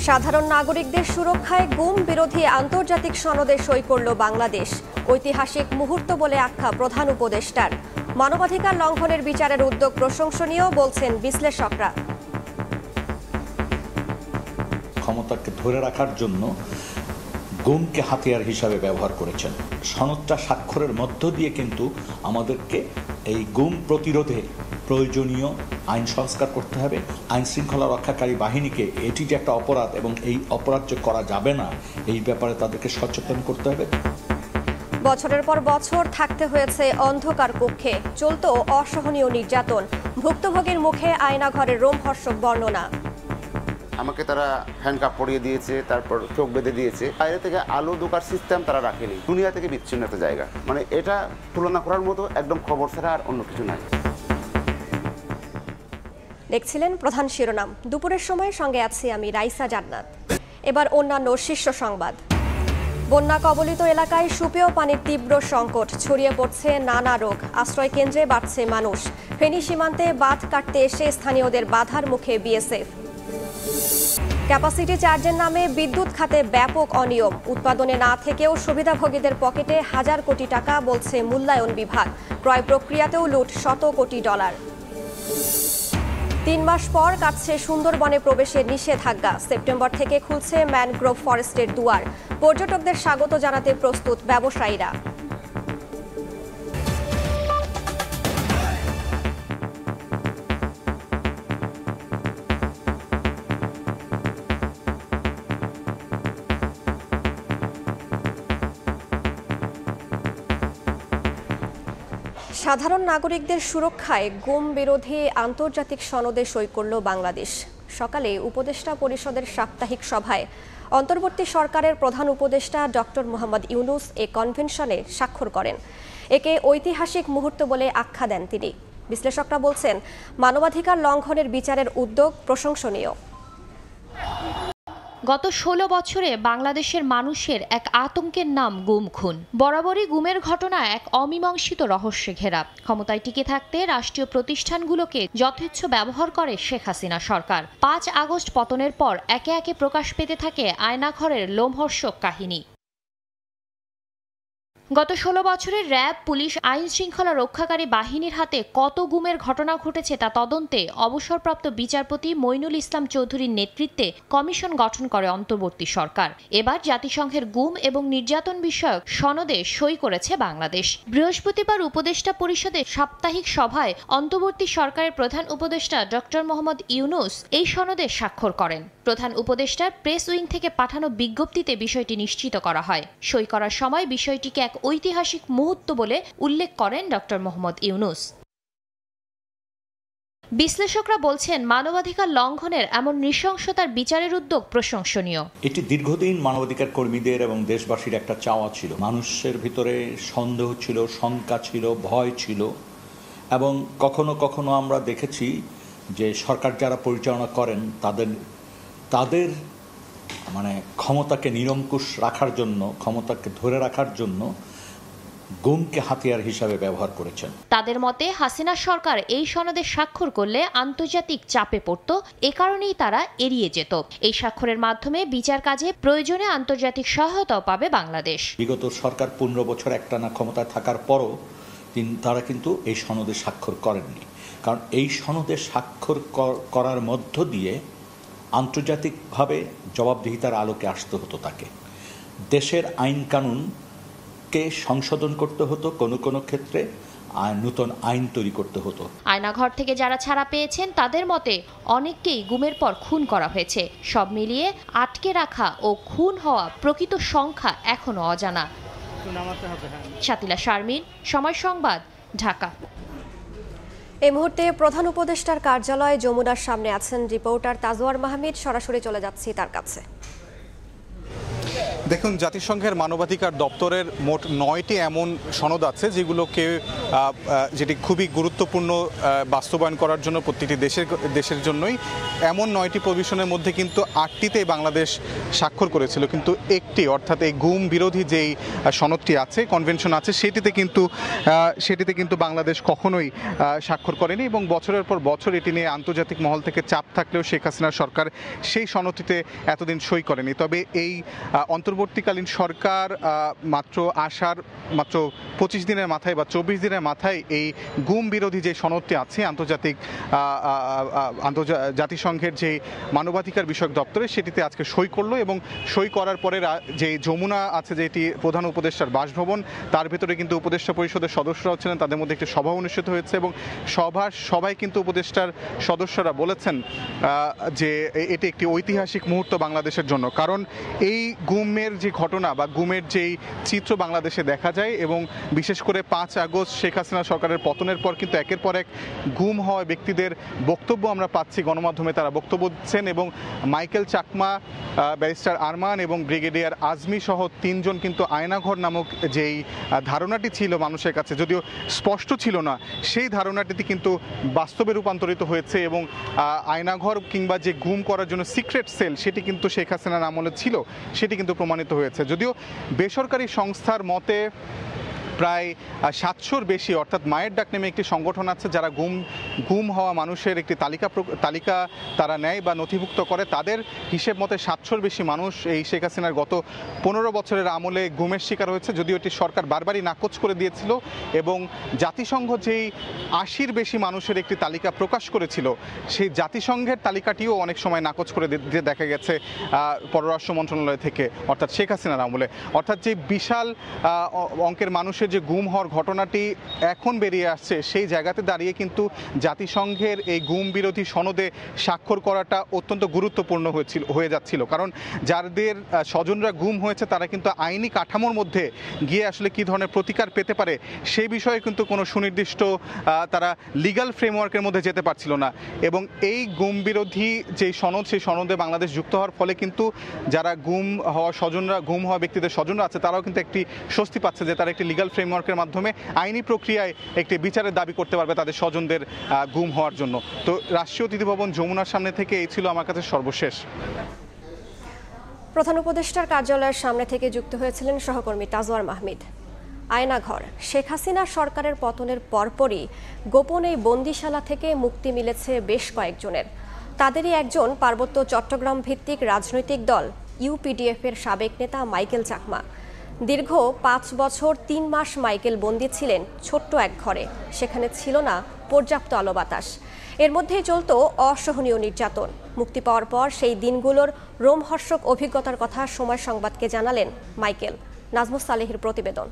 সাধারণ নাগরিকদের সুরক্ষায় গুম বিরোধী আন্তর্জাতিক সনদে সই করল বাংলাদেশ। ঐতিহাসিক মুহূর্ত বলে আখ্যা প্রধান উপদেষ্টার। মানবাধিকার লঙ্ঘনের বিচারের উদ্যোগ প্রশংসনীয় বলছেন বিশ্লেষকরা। ক্ষমতাকে ধরে রাখার জন্য গুমকে হাতিয়ার হিসাবে ব্যবহার করেছেন। সনদটা স্বাক্ষরের মধ্য দিয়ে কিন্তু আমাদেরকে এই গুম প্রতিরোধে প্রয়োজনীয় আইন সংস্কার করতে হবে। আইন শৃঙ্খলা রক্ষাকারী বাহিনীকে এটি যে একটা অপরাধ এবং এই অপরাধ যে করা যাবে না, এই ব্যাপারে তাদেরকে সচেতন করতে হবে। বছরের পর বছর থাকতে হয়েছে অন্ধকার কক্ষে, চলত অসহনীয় নির্যাতন। ভুক্তভোগীর মুখে আয়নাঘরের রোমহর্ষক বর্ণনা। আমাকে তারা হ্যান্ডকাপ পরিয়ে দিয়েছে, তারপর চোখ বেঁধে দিয়েছে। বাইরে থেকে আলো ঢোকার সিস্টেম তারা রাখেনি। দুনিয়া থেকে বিচ্ছিন্ন একটা জায়গা, মানে এটা তুলনা করার মতো একদম খবর ছাড়া আর অন্য কিছু নাই। দেখছিলেন প্রধান শিরোনাম। দুপুরের সময় সঙ্গে আছি আমি রাইসা জান্নাত। এবার অন্যান্য শীর্ষ সংবাদ। বন্যা কবলিত এলাকায় সুপেয় পানির তীব্র সংকট, ছড়িয়ে পড়ছে নানা রোগ। আশ্রয় কেন্দ্রে বাড়ছে মানুষ। ফেনী সীমান্তে বাঁধ কাটতে এসে স্থানীয়দের বাধার মুখে বিএসএফ। ক্যাপাসিটি চার্জের নামে বিদ্যুৎ খাতে ব্যাপক অনিয়ম। উৎপাদনে না থেকেও সুবিধাভোগীদের পকেটে হাজার কোটি টাকা বলছে মূল্যায়ন বিভাগ। ক্রয় প্রক্রিয়াতেও লুট শত কোটি ডলার। ৩ মাস পর কাটছে সুন্দরবনে প্রবেশের নিষেধাজ্ঞা। সেপ্টেম্বর থেকে খুলছে ম্যানগ্রোভ ফরেস্টের দুয়ার। পর্যটকদের স্বাগত জানাতে প্রস্তুত ব্যবসায়ীরা। সাধারণ নাগরিকদের সুরক্ষায় গুম বিরোধী আন্তর্জাতিক সনদে সই করল বাংলাদেশ। সকালে উপদেষ্টা পরিষদের সাপ্তাহিক সভায় অন্তর্বর্তী সরকারের প্রধান উপদেষ্টা ডক্টর মোহাম্মদ ইউনূস এ কনভেনশনে স্বাক্ষর করেন। একে ঐতিহাসিক মুহূর্ত বলে আখ্যা দেন তিনি। বিশ্লেষকরা বলছেন, মানবাধিকার লঙ্ঘনের বিচারের উদ্যোগ প্রশংসনীয়। গত ১৬ বছরে বাংলাদেশের মানুষের এক আতঙ্কের নাম গুম খুন। বরাবরই গুমের ঘটনা এক অমীমাংসিত রহস্যে ঘেরা। ক্ষমতায় টিকে থাকতে রাষ্ট্রীয় প্রতিষ্ঠানগুলোকে যথেচ্ছ ব্যবহার করে শেখ হাসিনা সরকার। ৫ আগস্ট পতনের পর একে একে প্রকাশ পেতে থাকে আয়নাঘরের লোমহর্ষক কাহিনী। গত ১৬ বছরের র্যাব, পুলিশ, আইন শৃঙ্খলা রক্ষাকারী বাহিনীর হাতে কত গুমের ঘটনা ঘটেছে তা তদন্তে অবসরপ্রাপ্ত বিচারপতি মইনুল ইসলাম চৌধুরীর নেতৃত্বে কমিশন গঠন করে অন্তর্বর্তী সরকার। এবার জাতিসংঘের গুম এবং নির্যাতন বিষয়ক সনদে সই করেছে বাংলাদেশ। বৃহস্পতিবার উপদেষ্টা পরিষদের সাপ্তাহিক সভায় অন্তর্বর্তী সরকারের প্রধান উপদেষ্টা ডক্টর মোহাম্মদ ইউনূস এই সনদে স্বাক্ষর করেন। প্রধান উপদেষ্টার প্রেস উইং থেকে পাঠানো বিজ্ঞপ্তিতে বিষয়টি নিশ্চিত করা হয়। সই করার সময় বিষয়টিকে এক ঐতিহাসিক মুহূর্ত বলে উল্লেখ করেন ডক্টর মোহাম্মদ ইউনূস। বিশ্লেষকরা বলছেন, মানবাধিকার লঙ্ঘনের এমন নৃশংসতার বিচারের উদ্যোগ প্রশংসনীয়। এটি দীর্ঘদিন মানবাধিকার কর্মীদের এবং দেশবাসীর একটা চাওয়া ছিল। মানুষের ভিতরে সন্দেহ ছিল, শঙ্কা ছিল, ভয় ছিল, এবং কখনো কখনো আমরা দেখেছি যে সরকার যারা পরিচালনা করেন তাদের মানে ক্ষমতাকে নিরঙ্কুশ রাখার জন্য, ক্ষমতাকে ধরে রাখার জন্য গুমকে হাতিয়ার হিসাবে ব্যবহার করেছেন। তাদের মতে হাসিনা সরকার এই সনদে স্বাক্ষর করলে আন্তর্জাতিক চাপে পড়ত, এ কারণেই তারা এড়িয়ে যেত। এই স্বাক্ষরের মাধ্যমে বিচার কাজে প্রয়োজনে আন্তর্জাতিক সহায়তাও পাবে বাংলাদেশ। বিগত সরকার ১৫ বছর একটানা ক্ষমতায় থাকার পরও তারা কিন্তু এই সনদে স্বাক্ষর করেননি। কারণ এই সনদে স্বাক্ষর করার মধ্য দিয়ে আন্তর্জাতিকভাবে জবাবদিহিতার আলোকে আসতে হতো তাকে। দেশের আইন কানুনকে সংশোধন করতে হতো, কোনো ক্ষেত্রে নতুন আইন তৈরি করতে হতো। আয়নাঘর থেকে যারা ছাড়া পেয়েছেন তাদের মতে অনেককেই গুমের পর খুন করা হয়েছে। সব মিলিয়ে আটকে রাখা ও খুন হওয়া প্রকৃত সংখ্যা এখনো অজানা। শাতিলা শারমিন, সময় সংবাদ, ঢাকা। এই মুহূর্তে প্রধান উপদেষ্টার কার্যালয় যমুনার সামনে আছেন রিপোর্টার তাজওয়ার মাহমুদ। সরাসরি চলে যাচ্ছি তার কাছে। দেখুন, জাতিসংঘের মানবাধিকার দপ্তরের মোট 9টি এমন সনদ আছে যেটি খুবই গুরুত্বপূর্ণ বাস্তবায়ন করার জন্য প্রতিটি দেশের জন্যই। এমন 9টি প্রভিশনের মধ্যে কিন্তু 8টিতেই বাংলাদেশ স্বাক্ষর করেছিল, কিন্তু একটি অর্থাৎ এই গুম বিরোধী যেই সনদটি আছে, কনভেনশন আছে, সেটিতে কিন্তু বাংলাদেশ কখনোই স্বাক্ষর করেনি এবং বছরের পর বছর এটি নিয়ে আন্তর্জাতিক মহল থেকে চাপ থাকলেও শেখ হাসিনার সরকার সেই সনদটিতে এতদিন সই করেনি। তবে এই অন্তর্বর্তীকালীন সরকার মাত্র 25 দিনের মাথায় বা 24 দিনের মাথায় এই গুম বিরোধী যে সনদটি আছে জাতিসংঘের যে মানবাধিকার বিষয়ক দপ্তরে, সেটিতে আজকে সই করলো এবং সই করার পরে যে যমুনা আছে, যেটি প্রধান উপদেষ্টার বাসভবন, তার ভেতরে কিন্তু উপদেষ্টা পরিষদের সদস্যরাও ছিলেন। তাদের মধ্যে একটি সভা অনুষ্ঠিত হয়েছে এবং সবাই কিন্তু উপদেষ্টার সদস্যরা বলেছেন যে এটি একটি ঐতিহাসিক মুহূর্ত বাংলাদেশের জন্য। কারণ এই গুমের যে ঘটনা বা গুমের যেই চিত্র বাংলাদেশে দেখা যায় এবং বিশেষ করে 5 আগস্ট শেখ হাসিনা সরকারের পতনের পর কিন্তু একের পর এক গুম হওয়া ব্যক্তিদের বক্তব্য আমরা পাচ্ছি গণমাধ্যমে, তারা বক্তব্য দিচ্ছেন এবং মাইকেল চাকমা, ব্যারিস্টার আরমান এবং ব্রিগেডিয়ার আজমি সহ 3 জন কিন্তু আয়নাঘর নামক যেই ধারণাটি ছিল মানুষের কাছে, যদিও স্পষ্ট ছিল না, সেই ধারণাটিতে কিন্তু বাস্তবে রূপান্তরিত হয়েছে এবং আয়নাঘর কিংবা যে গুম করার জন্য সিক্রেট সেল, সেটি কিন্তু শেখ হাসিনার আমলে ছিল, সেটি কিন্তু প্রমাণিত হয়েছে। যদিও বেসরকারি সংস্থার মতে প্রায় 700-র বেশি, অর্থাৎ মায়ের ডাক নামে একটি সংগঠন আছে যারা গুম হওয়া মানুষের একটি তালিকা তারা নেয় বা নথিভুক্ত করে। তাদের হিসেব মতে 700-র বেশি মানুষ এই শেখ হাসিনার গত 15 বছরের আমলে গুমের শিকার হয়েছে, যদিও এটি সরকার বারবারই নাকচ করে দিয়েছিল এবং জাতিসংঘ যেই 80-র বেশি মানুষের একটি তালিকা প্রকাশ করেছিল, সেই জাতিসংঘের তালিকাটিও অনেক সময় নাকচ করে দিতে দেখা গেছে পররাষ্ট্র মন্ত্রণালয় থেকে, অর্থাৎ শেখ হাসিনার আমলে। অর্থাৎ যে বিশাল অঙ্কের মানুষের যে গুম হওয়ার ঘটনাটি এখন বেরিয়ে আসছে, সেই জায়গাতে দাঁড়িয়ে কিন্তু জাতিসংঘের এই গুম বিরোধী সনদে স্বাক্ষর করাটা অত্যন্ত গুরুত্বপূর্ণ হয়ে যাচ্ছিল। কারণ যাদের স্বজনরা গুম হয়েছে তারা কিন্তু আইনি কাঠামোর মধ্যে গিয়ে আসলে কী ধরনের প্রতিকার পেতে পারে সেই বিষয়ে কিন্তু কোনো সুনির্দিষ্ট তারা লিগ্যাল ফ্রেমওয়ার্কের মধ্যে যেতে পারছিল না এবং এই গুম বিরোধী যেই সনদ, সেই সনদে বাংলাদেশ যুক্ত হওয়ার ফলে কিন্তু যারা গুম হওয়া ব্যক্তিদের স্বজনরা আছে, তারাও কিন্তু একটি স্বস্তি পাচ্ছে যে তারা একটি লিগ্যাল ফ্রেমওয়ার্কের মাধ্যমে আইনি প্রক্রিয়ায় একটি বিচারের দাবি করতে পারবে তাদের স্বজনদের গুম হওয়ার জন্য। তো রাষ্ট্রীয় অতিথি ভবন যমুনার সামনে থেকে এই ছিল আমার কাছে সর্বশেষ। প্রধান উপদেষ্টার কার্যালয়ের সামনে থেকে যুক্ত হয়েছিলেন সহকর্মী তাজওয়ার মাহমিদ। আয়নাঘর, শেখ হাসিনা সরকারের পতনের পরপরই গোপন এই বন্দিশালা থেকে মুক্তি মিলেছে বেশ কয়েকজনের। তাদেরই একজন পার্বত্য চট্টগ্রাম ভিত্তিক রাজনৈতিক দল ইউপিডিএফ-এর সাবেক নেতা মাইকেল চাকমা। দীর্ঘ 5 বছর 3 মাস মাইকেল বন্দী ছিলেন ছোট্ট এক ঘরে। সেখানে ছিল না পর্যাপ্ত আলো বাতাস, এর মধ্যেই চলত অসহনীয় নির্যাতন। মুক্তি পাওয়ার পর সেই দিনগুলোর রোমহর্ষক অভিজ্ঞতার কথা সময় সংবাদকে জানালেন মাইকেল। নাজমুস সালেহের প্রতিবেদন।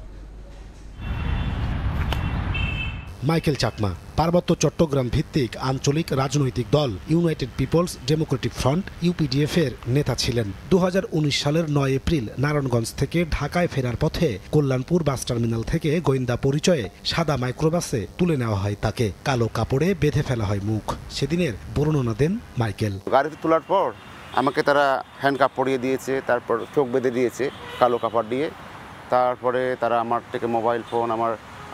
মাইকেল চাকমা পার্বত্য চট্টগ্রাম ভিত্তিক আঞ্চলিক রাজনৈতিক দল ইউনাইটেড পিপলস ডেমোক্রেটিক ফ্রন্ট ইউপিডিএফ-এর নেতা ছিলেন। 2019 সালের 9 এপ্রিল নারায়ণগঞ্জ থেকে ঢাকায় ফেরার পথে কল্যাণপুর বাস টার্মিনাল থেকে গোয়েন্দা পরিচয়ে সাদা মাইক্রোবাসে তুলে নেওয়া হয় তাকে। কালো কাপড়ে বেঁধে ফেলা হয় মুখ। সেদিনের বর্ণনা দেন মাইকেল। গাড়িতে তোলার পর আমাকে তারা হ্যান্ডকাপ পরিয়ে দিয়েছে, তারপর চোখ বেঁধে দিয়েছে কালো কাপড় দিয়ে। তারপরে তারা আমার থেকে মোবাইল ফোন,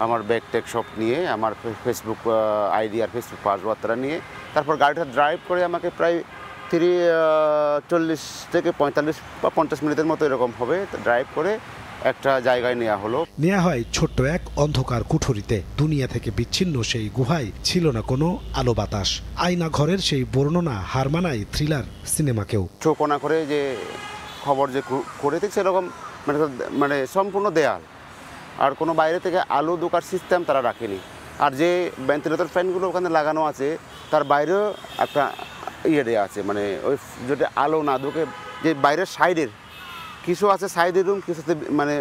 আমার ব্যাগ ট্যাগ সব নিয়ে, আমার ফেসবুক আইডি আর ফেসবুক পাসওয়ার্ড তারা নিয়ে, তারপর গাড়িটা ড্রাইভ করে আমাকে প্রায় 40 থেকে 45 বা 50 মিনিটের মতো এরকম হবে ড্রাইভ করে একটা জায়গায় নেওয়া হয় ছোট্ট এক অন্ধকার কুঠুরিতে। দুনিয়া থেকে বিচ্ছিন্ন সেই গুহায় ছিল না কোনো আলো বাতাস। আয়না ঘরের সেই বর্ণনা হার মানায় থ্রিলার সিনেমাকেও। চোখনা করে যে খবর যে করে দিচ্ছে এরকম মানে সম্পূর্ণ দেয়াল, আর কোনো বাইরে থেকে আলো ঢোকার সিস্টেম তারা রাখেনি। আর যে ভেন্টিলেটর ফ্যানগুলো ওখানে লাগানো আছে তার বাইরেও একটা দেওয়া আছে, মানে ওই যদি আলো না ঢোকে, যে বাইরের সাইডের কিছু আছে, সাইডের রুম কিছু আছে, মানে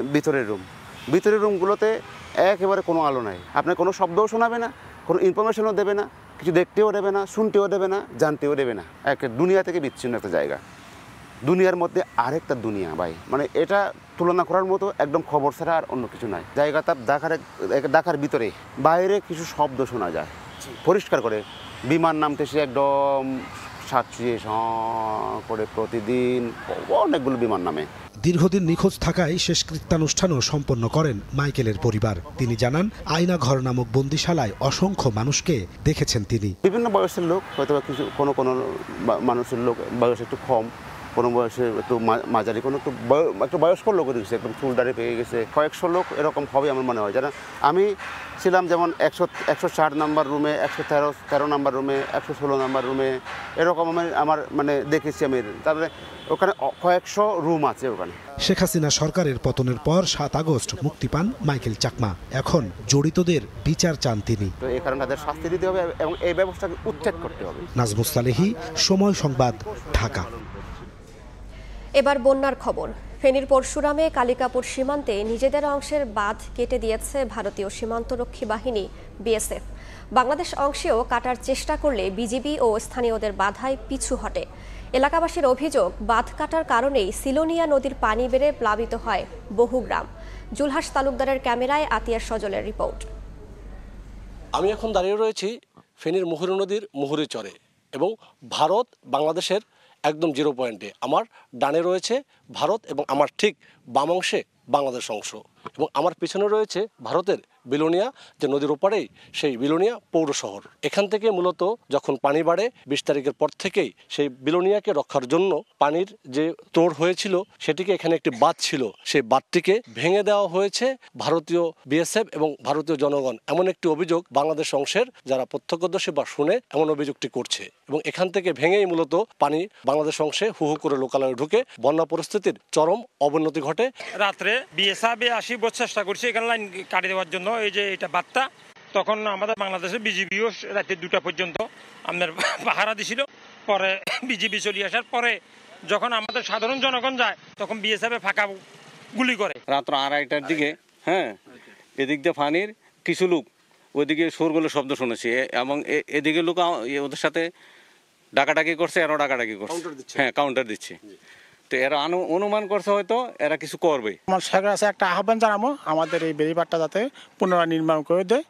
ভিতরের রুমগুলোতে একেবারে কোনো আলো নাই। আপনার কোনো শব্দও শোনাবে না, কোনো ইনফরমেশনও দেবে না, কিছু দেখতেও দেবে না, শুনতেও দেবে না, জানতেও দেবে না। দুনিয়া থেকে বিচ্ছিন্ন একটা জায়গা, দুনিয়ার মধ্যে আরেকটা দুনিয়া ভাই। মানে এটা তুলনা করার মতো একদম খবর ছাড়া আর অন্য কিছু নাই। জায়গাটা ঢাকার ভিতরে, বাইরে কিছু শব্দ শোনা যায় পরিষ্কার করে। বিমান নামতেছে একদম সাঁচুয়ে করে, প্রতিদিন অনেকগুলো বিমান নামে। দীর্ঘদিন নিখোঁজ থাকায় শেষকৃত্যানুষ্ঠানও সম্পন্ন করেন মাইকেলের পরিবার। তিনি জানান, আয়নাঘর নামক বন্দিশালায় অসংখ্য মানুষকে দেখেছেন তিনি। বিভিন্ন বয়সের লোক, হয়তো কিছু কোনো মানুষের লোক বয়স একটু কম, কোনো বয়সে একটু মাঝারি, কোনো একটু বয়স্ক লোক দেখছে, একদম চুলদারি পেয়ে গেছে। কয়েকশো লোক এরকম হবে আমার মনে হয়। জানা আমি ছিলাম যেমন 160 নাম্বার রুমে, 113 নাম্বার রুমে, 116 নাম্বার রুমে, এরকম আমার মানে দেখেছি আমি। তারপরে ওখানে কয়েকশো রুম আছে ওখানে। শেখ হাসিনা সরকারের পতনের পর 7 আগস্ট মুক্তি পান মাইকেল চাকমা। এখন জড়িতদের বিচার চান তিনি। তো এই কারণে তাদের শাস্তি দিতে হবে এবং এই ব্যবস্থাকে উচ্ছেদ করতে হবে। নাজমুস সালেহী, সময় সংবাদ, ঢাকা। এবার বন্যার খবর। ফেনীর পরশুরামে কালিকাপুর সীমান্তে নিজেদের অংশের বাঁধ কেটে দিয়েছে ভারতীয় সীমান্তরক্ষী বাহিনী বিএসএফ। বাংলাদেশ অংশেও কাটার চেষ্টা করলে বিজিবি ও স্থানীয়দের বাধায় পিছু হটে। এলাকাবাসীর অভিযোগ, বাঁধ কাটার কারণেই সিলোনিয়া নদীর পানি বেড়ে প্লাবিত হয় বহু গ্রাম। জুলহাস তালুকদারের ক্যামেরায় আতিয়া সজলের রিপোর্ট। আমি এখন দাঁড়িয়ে রয়েছি ফেনীর মুহুরী নদীর মুহুরী চরে এবং ভারত বাংলাদেশের একদম জিরো পয়েন্টে। আমার ডানে রয়েছে ভারত এবং আমার ঠিক বাম অংশে বাংলাদেশ অংশ, এবং আমার পিছনে রয়েছে ভারতের বিলোনিয়া, যে নদীর ওপারেই সেই বিলোনিয়া পৌর শহর। এখান থেকে মূলত যখন পানি বাড়ে 20 তারিখের পর থেকেই সেই বিলোনিয়াকে রক্ষার জন্য পানির যে তোড় হয়েছিল, সেটিকে এখানে একটি বাঁধ ছিল, সেই বাঁধটিকে ভেঙে দেওয়া হয়েছে ভারতীয় বিএসএফ এবং ভারতীয় জনগণ। এমন একটি অভিযোগ বাংলাদেশ অংশের যারা প্রত্যক্ষদর্শী বা শুনে এমন অভিযোগটি করছে, এবং এখান থেকে ভেঙেই মূলত পানি বাংলাদেশ অংশে হু হু করে লোকালয়ে ঢুকে বন্যা পরিস্থিতির চরম অবনতি ঘটে। রাত্রে বিএসএফ আসি চেষ্টা করছে এখানে লাইন কাটি দেওয়ার জন্য, এই যে এটা বার্তা, তখন আমাদের বাংলাদেশের বিজিবিও রাতে 2টা পর্যন্ত আমাদের পাহারা দিছিল। পরে বিজিবি চলে আসার পরে যখন আমাদের সাধারণ জনগণ যায়, তখন বিএসএফ ফাঁকা গুলি করে। রাত্র 2:30টার দিকে এদিক দিয়ে ফানির কিছু লোক ওইদিকে শোরগোল শব্দ শুনেছি, এবং এদিকে লোক ওদের সাথে ডাকাডাকি করছে, এরাও ডাকাডাকি করছে, কাউন্টার দিচ্ছে। তো এরা অনুমান করছে হয়তো এরা কিছু করবে। আমার সরকার আছে একটা আহ্বান জানাবো, আমাদের এই বেড়িবাঁধটা যাতে পুনরায় নির্মাণ করে দেয়,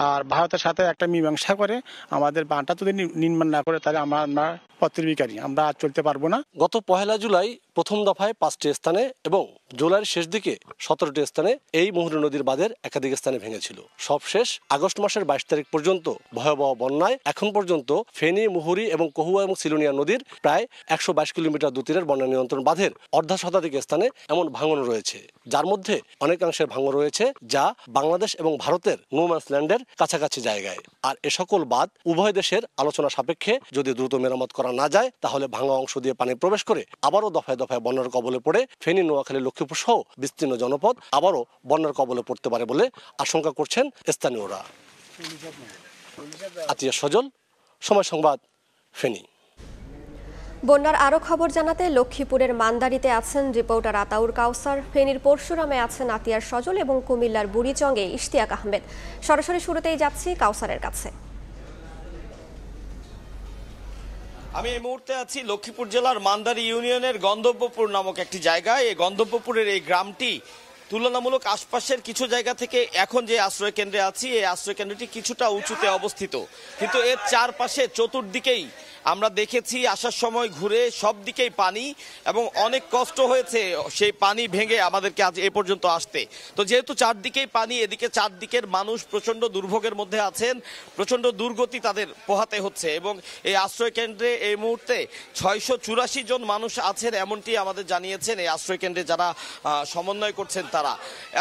আর ভারতের সাথে একটা মীমাংসা করে আমাদের বাঁধটা যদি নির্মাণ না করে, তাহলে আমরা পথের ভিখারি, আমরা আর চলতে পারবো না। গত 1 জুলাই প্রথম দফায় 5টি স্থানে এবং জুলাইয়ের শেষ দিকে 17টি স্থানে এই মুহুরী নদীর বাঁধের একাধিক স্থানে ভেঙেছিল। সবশেষ আগস্ট মাসের 22 তারিখ পর্যন্ত ভয়াবহ বন্যায় এখন পর্যন্ত ফেনী, মুহুরী এবং কহুয়া এবং সিলোনিয়া নদীর প্রায় 122 কিলোমিটার দুতীরের বন্যা নিয়ন্ত্রণ বাঁধের অর্ধশতাধিক স্থানে এমন ভাঙন রয়েছে, যার মধ্যে অনেকাংশের ভাঙন রয়েছে যা বাংলাদেশ এবং ভারতের নো ম্যানস ল্যান্ডের কাছাকাছি জায়গায়। আর এ সকল বাঁধ উভয় দেশের আলোচনা সাপেক্ষে যদি দ্রুত মেরামত করা না যায়, তাহলে ভাঙা অংশ দিয়ে পানি প্রবেশ করে আবারও দফায় দফায় বন্যার কবলে পড়ে ফেনী, নোয়াখালী, লক্ষ্মীপুর সহ বিস্তীর্ণ জনপদ আবারও বন্যার কবলে পড়তে পারে বলে আশঙ্কা করছেন স্থানীয়রা। আতিয়া সজল, সময় সংবাদ, ফেনী। বন্যার আরও খবর জানাতে লক্ষ্মীপুরের মান্দারিতে আছেন রিপোর্টার আতাউর কাউসার, ফেনীর পরশুরামে আছেন আতিয়ার সজল এবং কুমিল্লার বুড়িচংয়ে ইশতিয়াক আহমেদ। সরাসরি শুরুতেই যাচ্ছি কাউসারের কাছে। আমি এই মুহূর্তে আছি লক্ষ্মীপুর জেলার মান্দারি ইউনিয়নের গন্ধব্যপুর নামক একটি জায়গায়। এই গন্ধব্যপুরের এই গ্রামটি তুলনামূলক আশপাশের কিছু জায়গা থেকে এখন যে আশ্রয় কেন্দ্রে আছি, এই আশ্রয় কেন্দ্রটি কিছুটা উঁচুতে অবস্থিত, কিন্তু এর চারপাশে চতুর্দিকেই আমরা দেখেছি আসার সময় ঘুরে সব দিকেই পানি, এবং অনেক কষ্ট হয়েছে সেই পানি ভেঙে আমাদেরকে আজ এ পর্যন্ত আসতে। তো যেহেতু চারদিকেই পানি, এদিকে চারদিকের মানুষ প্রচণ্ড দুর্ভোগের মধ্যে আছেন, প্রচণ্ড দুর্গতি তাদের পোহাতে হচ্ছে, এবং এই আশ্রয় কেন্দ্রে এই মুহূর্তে 684 জন মানুষ আছেন, এমনটি আমাদের জানিয়েছেন এই আশ্রয় কেন্দ্রে যারা সমন্বয় করছেন তারা।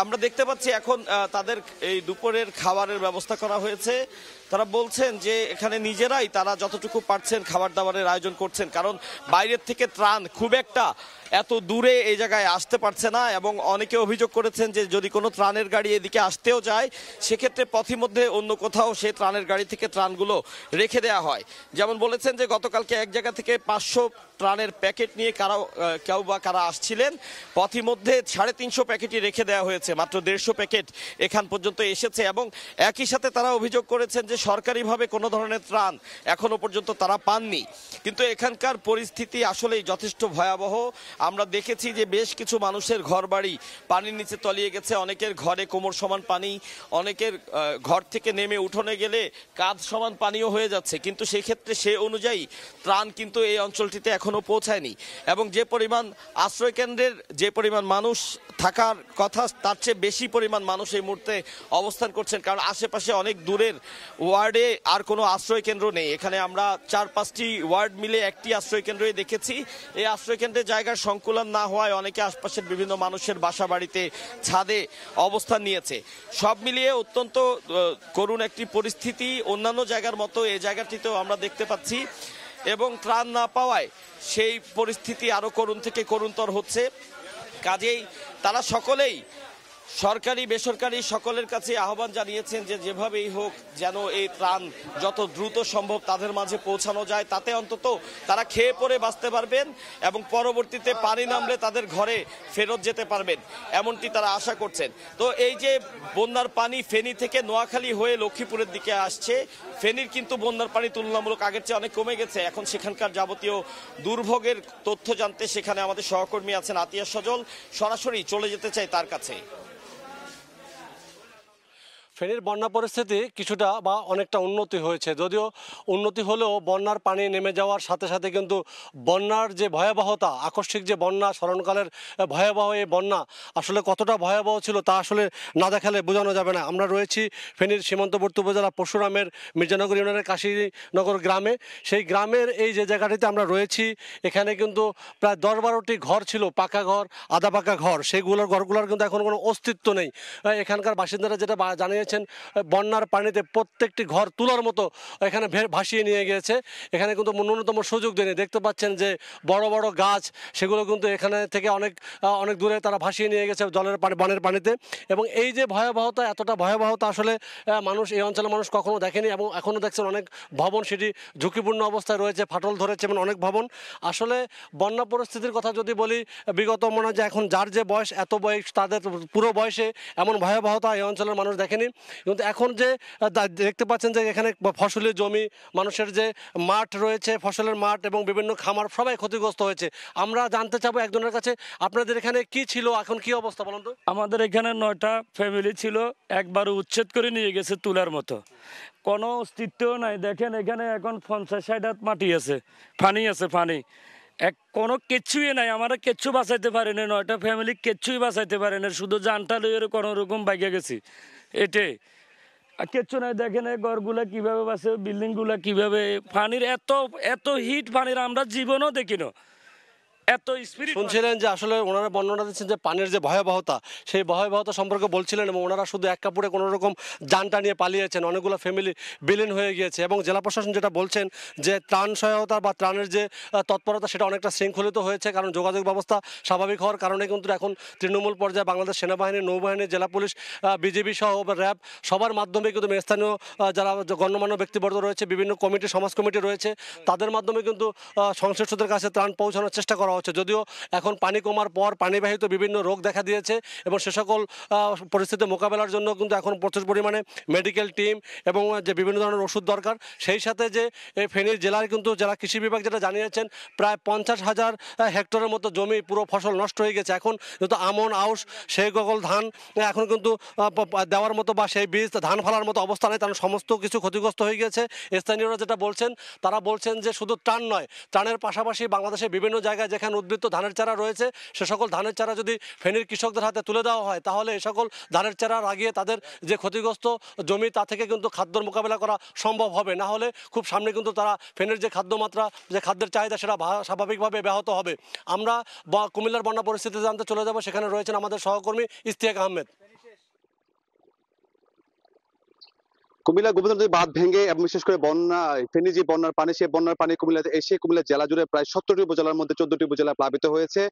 আমরা দেখতে পাচ্ছি এখন তাদের এই দুপুরের খাবারের ব্যবস্থা করা হয়েছে। তারা বলছেন যে এখানে নিজেরাই তারা যতটুকু পারছেন খাবার দাবারের আয়োজন করছেন, কারণ বাইরের থেকে ত্রাণ খুব একটা এত দূরে এই জায়গায় আসতে পারছে না, এবং অনেকে অভিযোগ করেছেন যে যদি কোনো ত্রাণের গাড়ি এদিকে আসতেও যায়, সেক্ষেত্রে পথিমধ্যে অন্য কোথাও সেই ত্রাণের গাড়ি থেকে ত্রাণগুলো রেখে দেওয়া হয়। যেমন বলেছেন যে গতকালকে এক জায়গা থেকে 500 ত্রাণের প্যাকেট নিয়ে কেউ বা কারা আসছিলেন, পথিমধ্যে 350 প্যাকেটই রেখে দেওয়া হয়েছে, মাত্র 150 প্যাকেট এখান পর্যন্ত এসেছে। এবং একই সাথে তারা অভিযোগ করেছেন যে সরকারিভাবে কোনো ধরনের ত্রাণ এখনো পর্যন্ত তারা পাননি। কিন্তু এখানকার পরিস্থিতি আসলেই যথেষ্ট ভয়াবহ। আমরা দেখেছি যে বেশ কিছু মানুষের ঘরবাড়ি পানির নিচে তলিয়ে গেছে, অনেকের ঘরে কোমর সমান পানি, অনেকের ঘর থেকে নেমে উঠোনে গেলে কাঁধ সমান পানিও হয়ে যাচ্ছে, কিন্তু সেই ক্ষেত্রে সে অনুযায়ী ত্রাণ কিন্তু এই অঞ্চলটিতে এখন এখনো পৌঁছায়নি এবং যে পরিমাণ আশ্রয় কেন্দ্রের যে পরিমাণ মানুষ থাকার কথা তার চেয়ে বেশি পরিমাণ মানুষ এই মুহূর্তে অবস্থান করছেন, কারণ আশেপাশে অনেক দূরের ওয়ার্ডে আর কোনো আশ্রয় কেন্দ্র নেই। এখানে আমরা 4-5টি ওয়ার্ড মিলে একটি আশ্রয় কেন্দ্রই দেখেছি। এই আশ্রয় কেন্দ্রের জায়গার সংকুলন না হওয়ায় অনেকে আশপাশের বিভিন্ন মানুষের বাসা বাড়িতে ছাদে অবস্থান নিয়েছে। সব মিলিয়ে অত্যন্ত করুণ একটি পরিস্থিতি অন্যান্য জায়গার মতো এই জায়গাটিতেও আমরা দেখতে পাচ্ছি এবং ত্রাণ না পাওয়ায় সেই পরিস্থিতি আরো করুণ থেকে করুণতর হচ্ছে। কাজেই তারা সকলেই সরকারি বেসরকারি সকলের কাছে আহ্বান জানিয়েছেন যে যেভাবেই হোক যেন এই ত্রাণ যত দ্রুত সম্ভব তাদের মাঝে পৌঁছানো যায়, তাতে অন্তত তারা খেয়ে পরে বাঁচতে পারবেন এবং পরবর্তীতে পানি নামলে তাদের ঘরে ফেরত যেতে পারবেন, এমনটি তারা আশা করছেন। তো এই যে বন্যার পানি ফেনী থেকে নোয়াখালী হয়ে লক্ষ্মীপুরের দিকে আসছে, ফেনীর কিন্তু বন্যার পানি তুলনামূলক আগের চেয়ে অনেক কমে গেছে। এখন সেখানকার যাবতীয় দুর্ভোগের তথ্য জানতে সেখানে আমাদের সহকর্মী আছেন আতিয়া সজল, সরাসরি চলে যেতে চাই তার কাছে। ফেনীর বন্যা পরিস্থিতি কিছুটা বা অনেকটা উন্নতি হয়েছে, যদিও উন্নতি হলেও বন্যার পানি নেমে যাওয়ার সাথে সাথে কিন্তু বন্যার যে ভয়াবহতা, আকস্মিক যে বন্যা, স্মরণকালের ভয়াবহ এই বন্যা আসলে কতটা ভয়াবহ ছিল তা আসলে না দেখালে বোঝানো যাবে না। আমরা রয়েছি ফেনীর সীমান্তবর্তী উপজেলা পরশুরামের মির্জানগর ইউনিয়নের কাশীনগর গ্রামে। সেই গ্রামের এই যে জায়গাটিতে আমরা রয়েছি, এখানে কিন্তু প্রায় 10-12টি ঘর ছিল, পাকা ঘর, আধা পাকা ঘর। সেইগুলোর ঘরগুলোর কিন্তু এখন কোনো অস্তিত্ব নেই। এখানকার বাসিন্দারা যেটা জানিয়েছেন, বন্যার পানিতে প্রত্যেকটি ঘর তুলার মতো এখানে ভাসিয়ে নিয়ে গিয়েছে। এখানে কিন্তু ন্যূনতম সুযোগ দেয়নি। দেখতে পাচ্ছেন যে বড় বড় গাছ, সেগুলো কিন্তু এখানে থেকে অনেক দূরে তারা ভাসিয়ে নিয়ে গেছে জলের বনের পানিতে। এবং এই যে ভয়াবহতা, এতটা ভয়াবহতা আসলে মানুষ এই অঞ্চলের মানুষ কখনো দেখেনি। এবং এখনও দেখছেন অনেক ভবন সেটি ঝুঁকিপূর্ণ অবস্থায় রয়েছে, ফাটল ধরেছে এবং অনেক ভবন। আসলে বন্যা পরিস্থিতির কথা যদি বলি, বিগত মনে হয় যে এখন যার যে বয়স, এত বয়স তাদের পুরো বয়সে এমন ভয়াবহতা এই অঞ্চলের মানুষ দেখেনি। কিন্তু এখন যে দেখতে পাচ্ছেন যে এখানে ফসলি জমি, মানুষের যে মাঠ রয়েছে, ফসলের মাঠ এবং বিভিন্ন খামার সবাই ক্ষতিগ্রস্ত হয়েছে। আমরা জানতে চাবো একজনের কাছে, আপনাদের এখানে কি ছিল, এখন কি অবস্থা বলুন তো? আমাদের এখানে 9টা ফ্যামিলি ছিল, একবার উচ্ছেদ করে নিয়ে গেছে তুলার মতো, কোনো অস্তিত্বও নাই। দেখেন এখানে এখন 50-60 হাত মাটি আছে, পানি আছে, পানি কোনো কিচ্ছুই নাই। আমরা কিচ্ছু বাঁচাইতে পারি না, 9টা ফ্যামিলি কিচ্ছুই বাঁচাইতে পারে না, শুধু জানটা লইয়ে কোনো রকম বাইকে গেছি, এটাই কিচ্ছু নাই। দেখেন এই ঘরগুলা কিভাবে বাঁচে, বিল্ডিং গুলা কিভাবে, পানির এত হিট পানির আমরা জীবনও দেখি না। শুনছিলেন যে আসলে ওনারা বর্ণনা দিচ্ছেন যে পানির যে ভয়াবহতা, সেই ভয়াবহতা সম্পর্কে বলছিলেন এবং ওনারা শুধু এক কাপড়ে কোনো রকম যানটা নিয়ে পালিয়েছেন, অনেকগুলো ফ্যামিলি বিলীন হয়ে গিয়েছে। এবং জেলা প্রশাসন যেটা বলছেন যে ত্রাণ সহায়তা বা ত্রাণের যে তৎপরতা সেটা অনেকটা শৃঙ্খলিত হয়েছে, কারণ যোগাযোগ ব্যবস্থা স্বাভাবিক হওয়ার কারণে কিন্তু এখন তৃণমূল পর্যায়ে বাংলাদেশ সেনাবাহিনী, নৌবাহিনী, জেলা পুলিশ, বিজিবি সহ র্যাব সবার মাধ্যমে কিন্তু স্থানীয় যারা গণ্যমান্য ব্যক্তিবর্গ রয়েছে, বিভিন্ন কমিটি, সমাজ কমিটি রয়েছে, তাদের মাধ্যমে কিন্তু সংশ্লিষ্টদের কাছে ত্রাণ পৌঁছানোর চেষ্টা করা হচ্ছে। যদিও এখন পানি কমার পর পানিবাহিত বিভিন্ন রোগ দেখা দিয়েছে এবং সে সকল পরিস্থিতি মোকাবেলার জন্য কিন্তু এখন প্রচুর পরিমাণে মেডিকেল টিম এবং যে বিভিন্ন ধরনের ওষুধ দরকার। সেই সাথে যে এই ফেনী জেলার কিন্তু জেলা কৃষি বিভাগ যেটা জানিয়েছেন, প্রায় 50,000 হেক্টরের মতো জমি পুরো ফসল নষ্ট হয়ে গেছে। এখন যেহেতু আমন, আউশ, সেই সকল ধান এখন কিন্তু দেওয়ার মতো বা সেই বীজ ধান ফলার মতো অবস্থা নেই, কারণ সমস্ত কিছু ক্ষতিগ্রস্ত হয়ে গেছে। স্থানীয়রা যেটা বলছেন, তারা বলছেন যে শুধু ত্রাণ নয়, ত্রাণের পাশাপাশি বাংলাদেশের বিভিন্ন জায়গায় যেখানে উদ্বৃত্ত ধানের চারা রয়েছে, সে সকল ধানের চারা যদি ফেনীর কৃষকদের হাতে তুলে দেওয়া হয়, তাহলে এই সকল ধানের চারা লাগিয়ে তাদের যে ক্ষতিগ্রস্ত জমি তা থেকে কিন্তু খাদ্যর মোকাবেলা করা সম্ভব হবে। না হলে খুব সামনে কিন্তু তারা ফেনীর যে খাদ্যমাত্রা, যে খাদ্যের চাহিদা, সেটা স্বাভাবিকভাবে ব্যাহত হবে। আমরা কুমিল্লার বন্যা পরিস্থিতি জানতে চলে যাব, সেখানে রয়েছেন আমাদের সহকর্মী ইশতিয়াক আহমেদ। কুমিল্লা গোবিন্দ নদীর বাঁধ ভেঙে এবং বিশেষ করে ফেনী যে বন্যার পানি, সেই বন্যার পানি কুমিল্লাতে এসে কুমিল্লা জেলা জুড়ে প্রায় 17টি উপজেলার মধ্যে 14টি উপজেলা প্লাবিত হয়েছে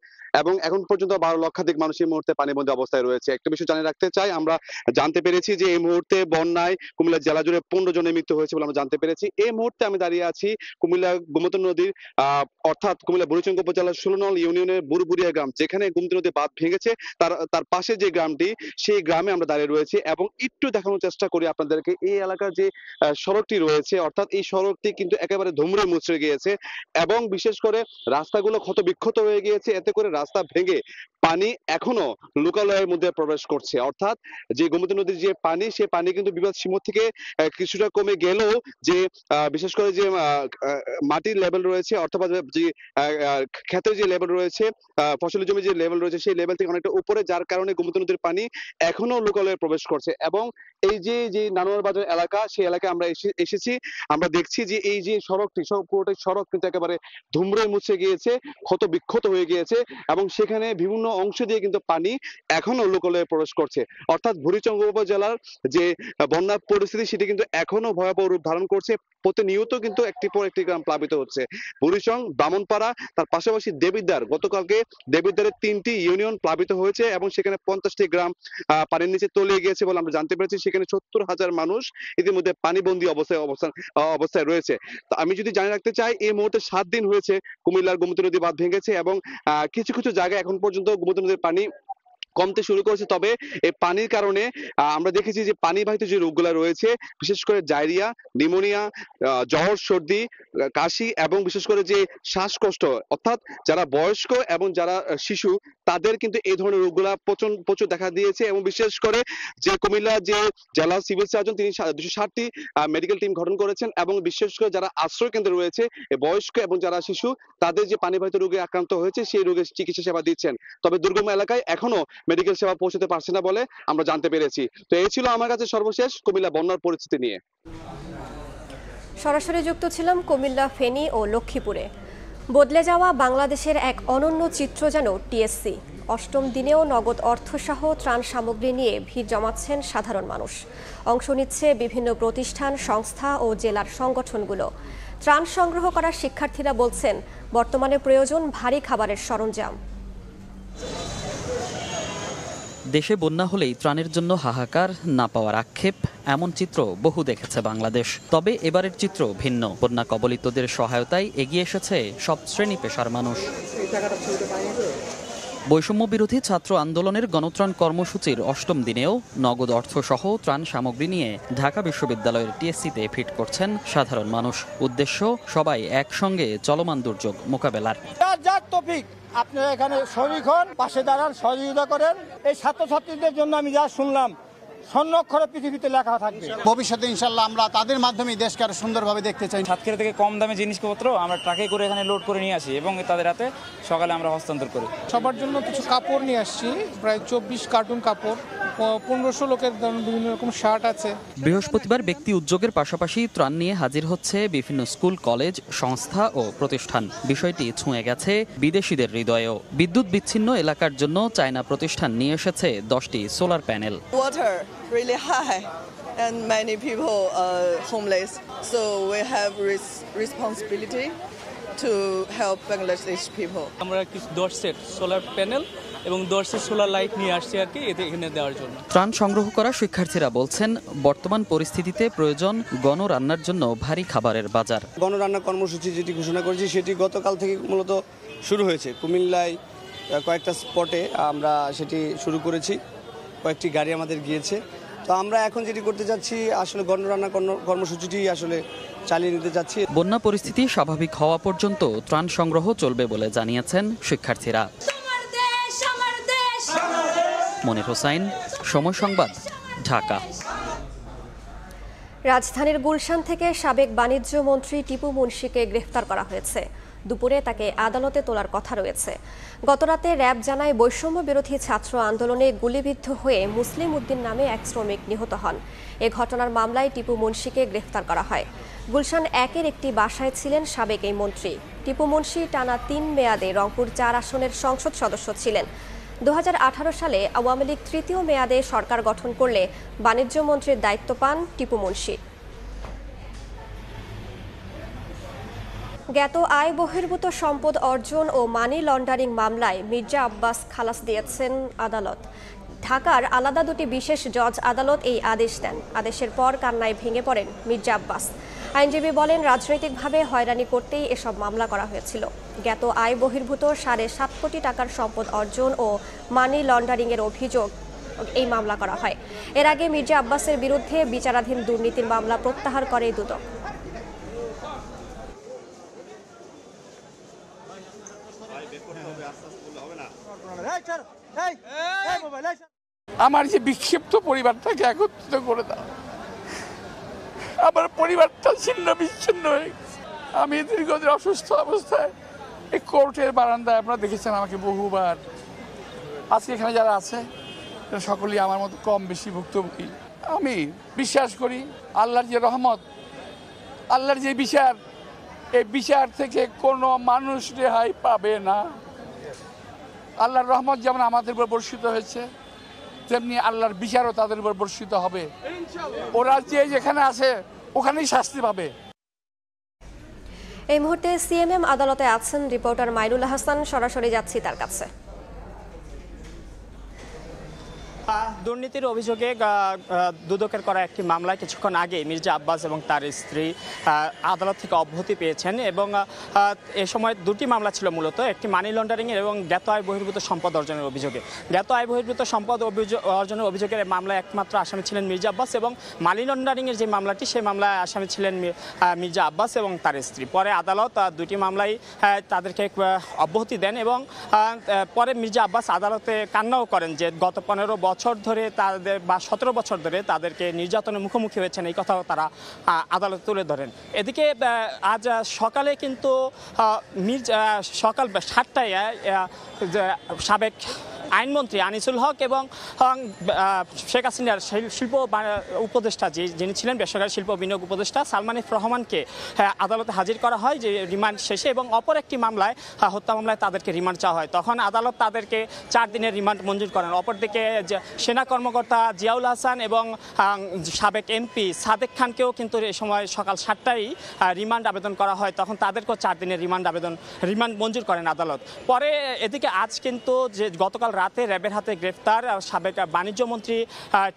এবং এখন পর্যন্ত 12 লক্ষাধিক মানুষ এই মুহূর্তে পানিবন্দী অবস্থায় রয়েছে। একটা বিষয় জানিয়ে রাখতে চাই, আমরা জানতে পেরেছি যে এই মুহূর্তে বন্যায় কুমিল্লা জেলা জুড়ে 15 জনের মৃত্যু হয়েছে বলে আমরা জানতে পেরেছি। এই মুহূর্তে আমি দাঁড়িয়ে আছি কুমিল্লা গোমতী নদীর অর্থাৎ কুমিল্লা বুড়িচং উপজেলার 16 নং ইউনিয়নের বুরবুরিয়া গ্রাম, যেখানে গোমতী নদী বাঁধ ভেঙেছে, তার পাশে যে গ্রামটি, সেই গ্রামে আমরা দাঁড়িয়ে রয়েছি এবং একটু দেখানোর চেষ্টা করি আপনাদেরকে। এই এলাকার যে সড়কটি রয়েছে, অর্থাৎ এই সড়কটি কিন্তু একেবারে ধুমড়ে মুচড়ে গিয়েছে এবং বিশেষ করে রাস্তাগুলো ক্ষতবিক্ষত হয়ে গিয়েছে। এতে করে রাস্তা ভেঙে পানি এখনো লোকালয়ের মধ্যে প্রবেশ করছে। অর্থাৎ যে গোমতী নদীর যে পানি, সে পানি কিন্তু বিপদ সীমা থেকে কিছুটা কমে গেলেও যে বিশেষ করে যে মাটির লেভেল রয়েছে, অথবা যে ক্ষেতের যে লেভেল রয়েছে, ফসলি জমির যে লেভেল রয়েছে, সেই লেভেল থেকে অনেকটা উপরে, যার কারণে গোমতী নদীর পানি এখনো লোকালয়ে প্রবেশ করছে। এবং এই যে নানুয়ার বাজার এলাকা, সেই এলাকায় আমরা এসেছি, আমরা দেখছি যে এই যে সড়কটি, পুরোটা সড়ক কিন্তু একেবারে ধুমড়ে মুছে গিয়েছে, ক্ষত বিক্ষত হয়ে গিয়েছে এবং সেখানে বিভিন্ন অংশ দিয়ে কিন্তু পানি এখনো লোকালয়ে প্রবেশ করছে। অর্থাৎ বুড়িচং উপজেলার যে বন্যার পরিস্থিতি, সেটি কিন্তু এখনো ভয়াবহ রূপ ধারণ করছে। প্রতিনিয়ত কিন্তু একটি পর একটি গ্রাম প্লাবিত হচ্ছে। বুড়িচং, ব্রাহ্মণপাড়া, তার পাশাপাশি দেবিদ্বার, গতকালকে দেবিদ্বারের 3টি ইউনিয়ন প্লাবিত হয়েছে এবং সেখানে 50টি গ্রাম পানির নিচে তলিয়ে গিয়েছে বলে আমরা জানতে পেরেছি। সেখানে 70,000 মানুষ ইতিমধ্যে পানিবন্দী অবস্থায় রয়েছে। তো আমি যদি জানিয়ে রাখতে চাই, এই মুহূর্তে 7 দিন হয়েছে কুমিল্লার গোমতী নদী বাঁধ ভেঙেছে এবং কিছু কিছু জায়গায় এখন পর্যন্ত গোমতী নদীর পানি কমতে শুরু করেছে। তবে এই পানির কারণে আমরা দেখেছি যে পানিবাহিত যে রোগগুলো রয়েছে, বিশেষ করে ডায়রিয়া, নিউমোনিয়া, জ্বর, সর্দি, কাশি এবং বিশেষ করে যে শ্বাসকষ্ট, অর্থাৎ যারা বয়স্ক এবং যারা শিশু, তাদের কিন্তু এই ধরনের রোগগুলা প্রচুর দেখা দিয়েছে। এবং বিশেষ করে যে কুমিল্লা যে জেলা সিভিল সার্জন, তিনি 260টি মেডিকেল টিম গঠন করেছেন এবং বিশেষ করে যারা আশ্রয় কেন্দ্রে রয়েছে, বয়স্ক এবং যারা শিশু, তাদের যে পানিবাহিত রোগে আক্রান্ত হয়েছে, সেই রোগের চিকিৎসা সেবা দিচ্ছেন। তবে দুর্গম এলাকায় এখনো মেডিকেল সেবা পৌঁছতে পারছে না বলে আমরা জানতে পেরেছি। তো এই ছিল আমার কাছে সর্বশেষ কুমিল্লা বন্যার পরিস্থিতি নিয়ে। সরাসরি যুক্ত ছিলাম কুমিল্লা, ফেনী ও লক্ষ্মীপুরে। বদলে যাওয়া বাংলাদেশের এক অনন্য চিত্র যেন টিএসসি। 8ম দিনেও নগদ অর্থসহ ত্রাণ সামগ্রী নিয়ে ভিড় জমাচ্ছেন সাধারণ মানুষ। অংশ নিচ্ছে বিভিন্ন প্রতিষ্ঠান, সংস্থা ও জেলার সংগঠনগুলো। ত্রাণ সংগ্রহ করা শিক্ষার্থীরা বলছেন, বর্তমানে প্রয়োজন ভারী খাবারের সরঞ্জাম। দেশে বন্যা হলেই ত্রাণের জন্য হাহাকার, না পাওয়ার আক্ষেপ, এমন চিত্র বহু দেখেছে বাংলাদেশ। তবে এবারের চিত্র ভিন্ন। বন্যা কবলিতদের সহায়তায় এগিয়ে এসেছে সব শ্রেণী পেশার মানুষ। বৈষম্য বিরোধী ছাত্র আন্দোলনের গণত্রাণ কর্মসূচির 8ম দিনেও নগদ অর্থসহ ত্রাণ সামগ্রী নিয়ে ঢাকা বিশ্ববিদ্যালয়ের টিএসসিতে ভিড় করছেন সাধারণ মানুষ। উদ্দেশ্য, সবাই একসঙ্গে চলমান দুর্যোগ মোকাবেলার। আপনারা এখানে শরীক হন, পাশে দাঁড়ান, সহযোগিতা করেন। এই ছাত্রছাত্রীদের জন্য আমি যা শুনলাম, স্বর্ণাক্ষরে পৃথিবীতে লেখা থাকবে। ভবিষ্যতে ইনশাল্লাহ আমরা তাদের মাধ্যমে দেশকে আরো সুন্দরভাবে দেখতে চাই। সাতক্ষীরা থেকে কম দামে জিনিসপত্র আমরা ট্রাকে করে এখানে লোড করে নিয়ে আসি এবং তাদের হাতে সকালে আমরা হস্তান্তর করি। সবার জন্য কিছু কাপড় নিয়ে আসছি, প্রায় 24 কার্টুন কাপড়, 1500 লোকের বিভিন্ন রকম শার্ট আছে। বৃহস্পতিবার ব্যক্তি উদ্যোগের পাশাপাশি ত্রাণ নিয়ে হাজির হচ্ছে বিভিন্ন স্কুল, কলেজ, সংস্থা ও প্রতিষ্ঠান। বিষয়টি ছুঁয়ে গেছে বিদেশিদের হৃদয়েও। বিদ্যুৎ বিচ্ছিন্ন এলাকার জন্য চায়না প্রতিষ্ঠান নিয়ে এসেছে 10টি solar panel. Really high and many people are homeless, so we have responsibility to help Bangladeshi people. আমরা কিছু 10 সেট সোলার প্যানেল এবং 10 সেট সোলার লাইট নিয়ে আসছি আর কি এখানে দেওয়ার জন্য। ত্রাণ সংগ্রহ করা শিক্ষার্থীরা বলছেন, বর্তমান পরিস্থিতিতে প্রয়োজন গণরান্নার জন্য ভারী খাবারের বাজার। গণরান্না কর্মসূচি যেটি ঘোষণা করেছি সেটি গতকাল থেকে মূলত শুরু হয়েছে। কুমিল্লায় কয়েকটা স্পটে আমরা সেটি শুরু করেছি, কয়েকটি গাড়ি আমাদের গিয়েছে। তো আমরা এখন যেটি করতে যাচ্ছি, আসলে গণরান্না কর্মসূচিটি আসলে চালিয়ে নিতে যাচ্ছি। বন্যা পরিস্থিতি স্বাভাবিক হওয়া পর্যন্ত ত্রাণ সংগ্রহ চলবে বলে জানিয়েছেন শিক্ষার্থীরা। মনির হোসাইন, সময় সংবাদ, ঢাকা। রাজধানীর গুলশান থেকে সাবেক বাণিজ্য মন্ত্রী টিপু মুন্সিকে গ্রেফতার করা হয়েছে। দুপুরে তাকে আদালতে তোলার কথা রয়েছে। গতরাতে র্যাব জানায়, বৈষম্য বিরোধী ছাত্র আন্দোলনে গুলিবিদ্ধ হয়ে মুসলিম উদ্দিন নামে এক শ্রমিক নিহত হন। এ ঘটনার মামলায় টিপু মুন্সিকে গ্রেফতার করা হয়। গুলশান 1-এর একটি বাসায় ছিলেন সাবেক এই মন্ত্রী। টিপু মুন্সি টানা 3 মেয়াদে রংপুর 4 আসনের সংসদ সদস্য ছিলেন। 2018 সালে আওয়ামী লীগ 3য় মেয়াদে সরকার গঠন করলে বাণিজ্য মন্ত্রীর দায়িত্ব পান টিপু মুন্সি। জ্ঞাত আয় বহির্ভূত সম্পদ অর্জন ও মানি লন্ডারিং মামলায় মির্জা আব্বাস খালাস দিয়েছেন আদালত। ঢাকার আলাদা 2টি বিশেষ জজ আদালত এই আদেশ দেন। আদেশের পর কান্নায় ভেঙে পড়েন মির্জা আব্বাস। আইনজীবী বলেন, রাজনৈতিকভাবে হয়রানি করতেই এসব মামলা করা হয়েছিল। জ্ঞাত আয় বহির্ভূত 7.5 কোটি টাকার সম্পদ অর্জন ও মানি লন্ডারিংয়ের অভিযোগ এই মামলা করা হয়। এর আগে মির্জা আব্বাসের বিরুদ্ধে বিচারাধীন দুর্নীতির মামলা প্রত্যাহার করে দুদক। আমার যে বিক্ষিপ্ত পরিবারটাকে একত্রিত করে দাও, আমার পরিবারটা ছিন্ন বিচ্ছিন্ন হয়ে গেছে। আমি দীর্ঘদিন অসুস্থ অবস্থায় এই কোর্টের বারান্দায় আপনারা দেখেছেন আমাকে বহুবার। আজকে এখানে যারা আছে সকলেই আমার মতো কম বেশি ভুক্তভোগী। আমি বিশ্বাস করি আল্লাহর যে রহমত, আল্লাহর যে বিচার, এই বিচার থেকে কোনো মানুষ রেহাই পাবে না। আল্লাহর রহমত যেমন আমাদের উপর বর্ষিত হয়েছে, তেমনি আল্লাহর বিচারও তাদের উপর বর্ষিত হবে। ওরা যে যেখানে আছে ওখানেই শাস্তি পাবে। এই মুহূর্তে সিএমএম আদালতে আছেন রিপোর্টার মাইনুল হাসান, সরাসরি যাচ্ছি তার কাছে। দুর্নীতির অভিযোগে দুদকের করা একটি মামলায় কিছুক্ষণ আগে মির্জা আব্বাস এবং তার স্ত্রী আদালত থেকে অব্যাহতি পেয়েছেন এবং এ সময় দুটি মামলা ছিল, মূলত একটি মানি লন্ডারিংয়ের এবং জ্ঞাত আয় বহির্ভূত সম্পদ অর্জনের অভিযোগে। জ্ঞাত আয় বহির্ভূত সম্পদ অর্জনের অভিযোগের মামলায় একমাত্র আসামি ছিলেন মির্জা আব্বাস এবং মানি লন্ডারিংয়ের যে মামলাটি, সেই মামলায় আসামি ছিলেন মির্জা আব্বাস এবং তার স্ত্রী। পরে আদালত দুটি মামলায় তাদেরকে অব্যাহতি দেন এবং পরে মির্জা আব্বাস আদালতে কান্নাও করেন যে গত 15 বছর ধরে তাদের বা 17 বছর ধরে তাদেরকে নির্যাতনের মুখোমুখি হয়েছেন, এই কথাও তারা আদালতে তুলে ধরেন। এদিকে আজ সকালে কিন্তু সকাল 7টায় সাবেক আইনমন্ত্রী আনিসুল হক এবং শেখ হাসিনার শিল্প উপদেষ্টা যিনি ছিলেন বেসরকারি শিল্প বিনিয়োগ উপদেষ্টা সালমান এফ রহমানকে আদালতে হাজির করা হয় যে রিমান্ড শেষে, এবং অপর একটি মামলায় হত্যা মামলায় তাদেরকে রিমান্ড চাওয়া হয়। তখন আদালত তাদেরকে 4 দিনের রিমান্ড মঞ্জুর করেন। অপরদিকে সেনা কর্মকর্তা জিয়াউল হাসান এবং সাবেক এমপি সাদেক খানকেও কিন্তু এই সময় সকাল 7টায় রিমান্ড আবেদন করা হয়, তখন তাদেরকেও 4 দিনের রিমান্ড মঞ্জুর করেন আদালত। পরে এদিকে আজ কিন্তু যে গতকাল রাতে র্যাবের হাতে গ্রেফতার সাবেক বাণিজ্য মন্ত্রী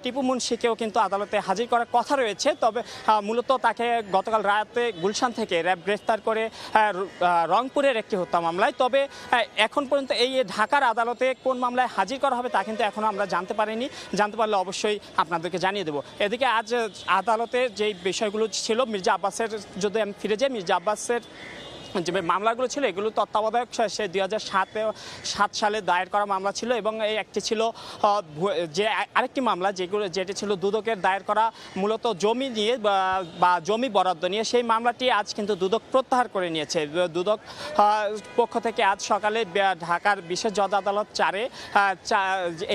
টিপু মুন্সিকেও কিন্তু আদালতে হাজির করার কথা রয়েছে। তবে মূলত তাকে গতকাল রাতে গুলশান থেকে র্যাব গ্রেফতার করে রংপুরের একটি হত্যা মামলায়। তবে এখন পর্যন্ত এই ঢাকার আদালতে কোন মামলায় হাজির করা হবে তা কিন্তু এখনও আমরা জানতে পারিনি। জানতে পারলে অবশ্যই আপনাদেরকে জানিয়ে দেবো। এদিকে আজ আদালতে যেই বিষয়গুলো ছিল, মির্জা আব্বাসের যদি আমি ফিরে যাই, মির্জা আব্বাসের যে মামলাগুলো ছিল এগুলো তত্ত্বাবধায়ক সে 2007 সালে দায়ের করা মামলা ছিল এবং এই একটি ছিল যে আরেকটি মামলা যেটি ছিল দুদকের দায়ের করা মূলত জমি নিয়ে বা জমি বরাদ্দ নিয়ে। সেই মামলাটি আজ কিন্তু দুদক প্রত্যাহার করে নিয়েছে। দুদক পক্ষ থেকে আজ সকালে ঢাকার বিশেষ জজ আদালত 4-এ